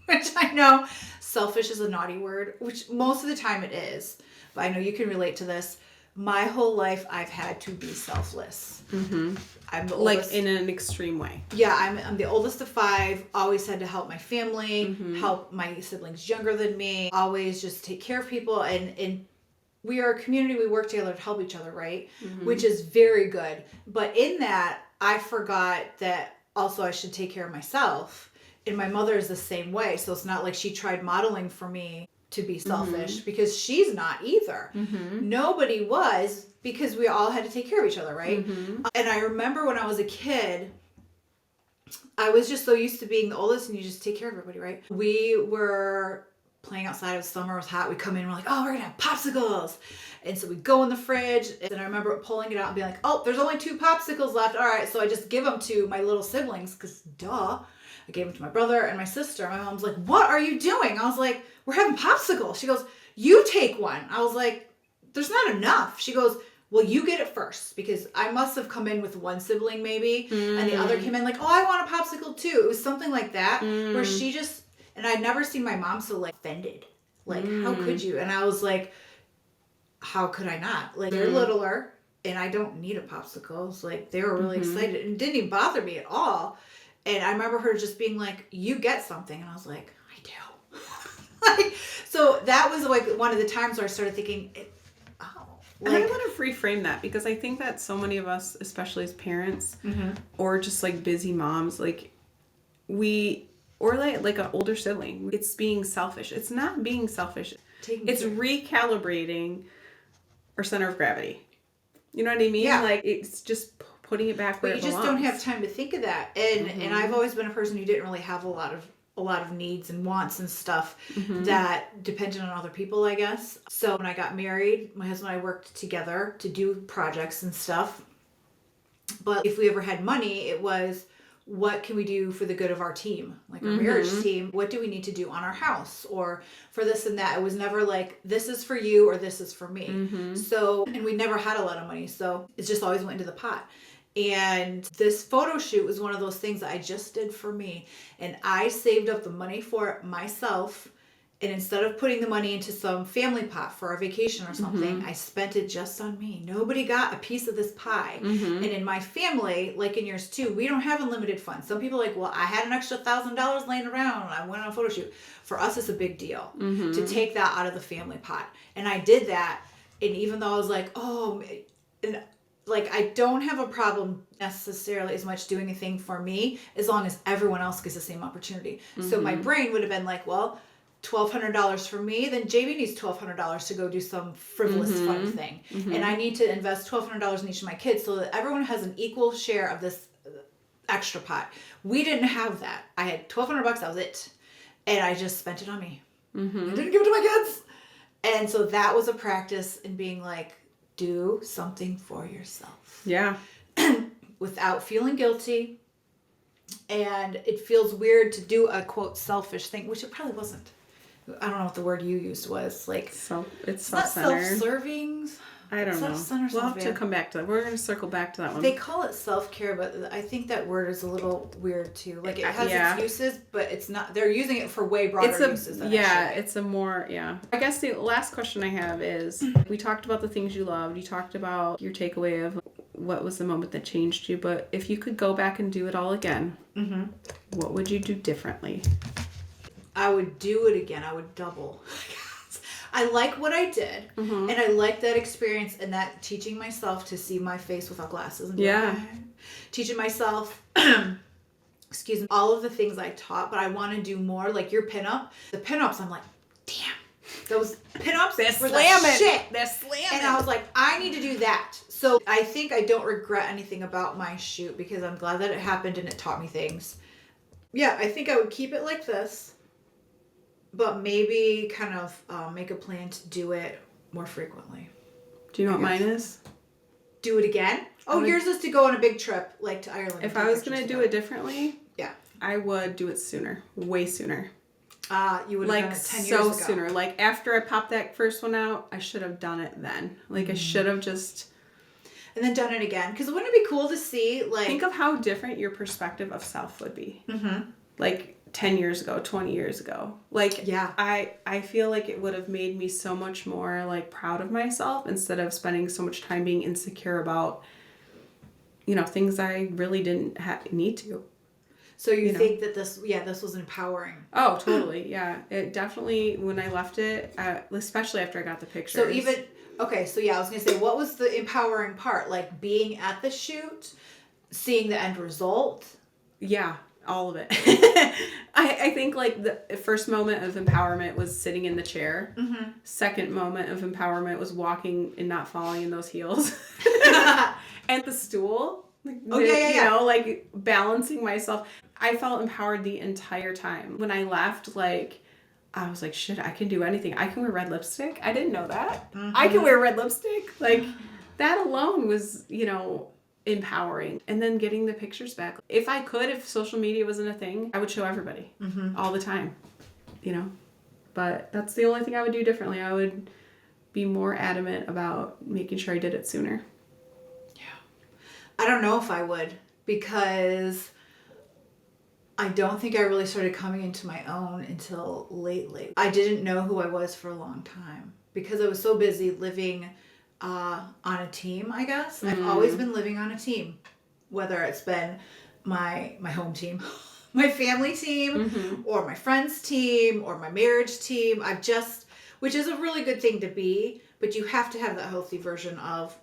which I know selfish is a naughty word, which most of the time it is, but I know you can relate to this. My whole life I've had to be selfless. Mm-hmm. I'm the oldest. Like in an extreme way. Yeah, I'm the oldest of 5, always had to help my family, help my siblings younger than me, always just take care of people, and we are a community, we work together to help each other, right? Which is very good. But in that, I forgot that also I should take care of myself. And my mother is the same way, so it's not like she tried modeling for me to be selfish, because she's not either. Nobody was, because we all had to take care of each other, right? And I remember when I was a kid, I was just so used to being the oldest and you just take care of everybody, right? We were playing outside, it was summer, it was hot, we come in and we're like, oh, we're gonna have popsicles. And so we go in the fridge, and I remember pulling it out and being like, oh, there's only 2 popsicles left. All right, so I just give them to my little siblings, because duh. I gave them to my brother and my sister. My mom's like, what are you doing? I was like, we're having popsicles. She goes, you take one. I was like, there's not enough. She goes, well, you get it first, because I must have come in with one sibling maybe, and the other came in like, oh, I want a popsicle too. It was something like that, where she just, and I'd never seen my mom so like offended. Like, how could you? And I was like, how could I not? Like, they're littler, and I don't need a popsicle. It's like, they were really excited, and it didn't even bother me at all. And I remember her just being like, you get something. And I was like, I do. Like, so that was like one of the times where I started thinking, and I want to reframe that, because I think that so many of us, especially as parents or just like busy moms, like or like an older sibling, it's being selfish. It's not being selfish. It's recalibrating our center of gravity. You know what I mean? Yeah. Like, it's just putting it back where it belongs. But you just don't have time to think of that. And I've always been a person who didn't really have a lot of needs and wants and stuff that depended on other people, I guess. So when I got married, my husband and I worked together to do projects and stuff. But if we ever had money, it was, what can we do for the good of our team? Like our marriage team, what do we need to do on our house? Or for this and that. It was never like, this is for you or this is for me. So, and we never had a lot of money. So it just always went into the pot. And this photo shoot was one of those things that I just did for me. And I saved up the money for it myself. And instead of putting the money into some family pot for a vacation or something, I spent it just on me. Nobody got a piece of this pie. And in my family, like in yours too, we don't have unlimited funds. Some people are like, well, I had an extra $1,000 laying around and I went on a photo shoot. For us, it's a big deal to take that out of the family pot. And I did that. And even though I was like, oh, and like, I don't have a problem necessarily as much doing a thing for me as long as everyone else gets the same opportunity. So my brain would have been like, well, $1,200 for me, then JB needs $1,200 to go do some frivolous fun thing. And I need to invest $1,200 in each of my kids so that everyone has an equal share of this extra pot. We didn't have that. I had $1,200, that was it. And I just spent it on me. I didn't give it to my kids. And so that was a practice in being like, do something for yourself. Yeah. Without feeling guilty. And it feels weird to do a quote selfish thing, which it probably wasn't. I don't know what the word you used was. Like, It's it's not self-centered. self-serving. I don't know. Self-centered, We'll have to come back to that. We're going to circle back to that one. They call it self-care, but I think that word is a little weird too. Like, it has its uses, but it's not. They're using it for way broader uses than it should. It's a more, I guess the last question I have is, we talked about the things you loved. You talked about your takeaway of what was the moment that changed you. But if you could go back and do it all again, what would you do differently? I would do it again. I would double. I like what I did, and I like that experience and that teaching myself to see my face without glasses. And teaching myself, excuse me, all of the things I taught, but I want to do more. Like your pinup, the pinups, I'm like, damn, those pinups were the shit. They're slamming. And I was like, I need to do that. So I think I don't regret anything about my shoot because I'm glad that it happened and it taught me things. Yeah, I think I would keep it like this. But maybe kind of make a plan to do it more frequently. Do you know what mine is? Do it again? Oh, yours is to go on a big trip, like to Ireland. If I was going to do it differently, yeah, I would do it sooner. Way sooner. You would have done it 10 years ago. Sooner. Like, after I popped that first one out, I should have done it then. Like, I should have just... And then done it again. Because wouldn't it be cool to see, like... Think of how different your perspective of self would be. Like... 10 years ago, 20 years ago. Like, yeah. I feel like it would have made me so much more, like, proud of myself instead of spending so much time being insecure about, things I really didn't need to. So you think that this was empowering? Oh, totally, yeah. It definitely, when I left it, especially after I got the pictures. So even, I was going to say, what was the empowering part? Like, being at the shoot, seeing the end result? Yeah. All of it. I think like the first moment of empowerment was sitting in the chair. Second moment of empowerment was walking and not falling in those heels. And the stool. Like balancing myself. I felt empowered the entire time. When I left, like, I was like, shit, I can do anything. I can wear red lipstick. I didn't know that. I can wear red lipstick. Like, that alone was, empowering. And then getting the pictures back. If social media wasn't a thing, I would show everybody all the time, but that's the only thing I would do differently. I would be more adamant about making sure I did it sooner. Yeah. I don't know if I would, because I don't think I really started coming into my own until lately. I didn't know who I was for a long time because I was so busy living on a team, I guess. I've always been living on a team, whether it's been my home team, my family team, or my friends team, or my marriage team. Which is a really good thing to be, but you have to have that healthy version of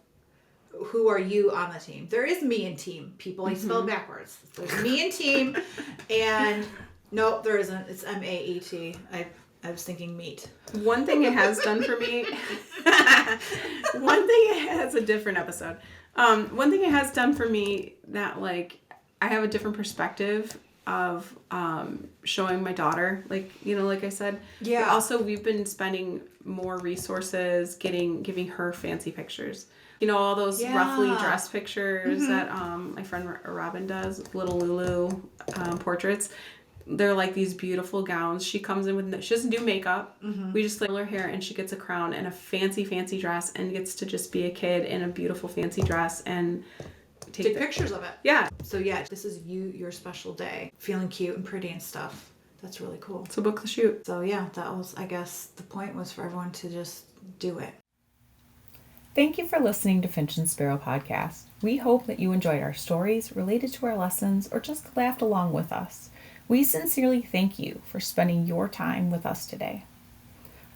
who are you on the team. There is me and team, people. I spelled backwards. There's me and team, and nope, there isn't. It's MAET. I was thinking meat. One thing it has done for me, it's a different episode. One thing it has done for me that, like, I have a different perspective of showing my daughter, like I said. Yeah. But also, we've been spending more resources giving her fancy pictures. All those roughly dressed pictures that my friend Robin does, little Lulu portraits. They're like these beautiful gowns. She comes in she doesn't do makeup. We just label her hair and she gets a crown and a fancy dress and gets to just be a kid in a beautiful fancy dress and take pictures of it. Yeah. So yeah, this is your special day. Feeling cute and pretty and stuff. That's really cool. So book the shoot. So yeah, that was, I guess, the point was for everyone to just do it. Thank you for listening to Finch and Sparrow Podcast. We hope that you enjoyed our stories related to our lessons or just laughed along with us. We sincerely thank you for spending your time with us today.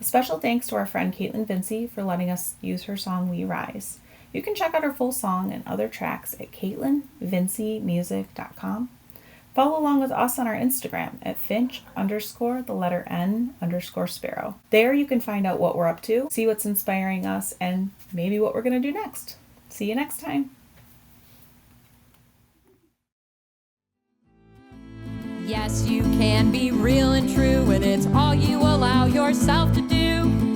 A special thanks to our friend Caitlin Vinci for letting us use her song We Rise. You can check out her full song and other tracks at CaitlinVincimusic.com. Follow along with us on our Instagram at Finch_N_Sparrow. There you can find out what we're up to, see what's inspiring us, and maybe what we're going to do next. See you next time. Yes, you can be real and true, and it's all you allow yourself to do.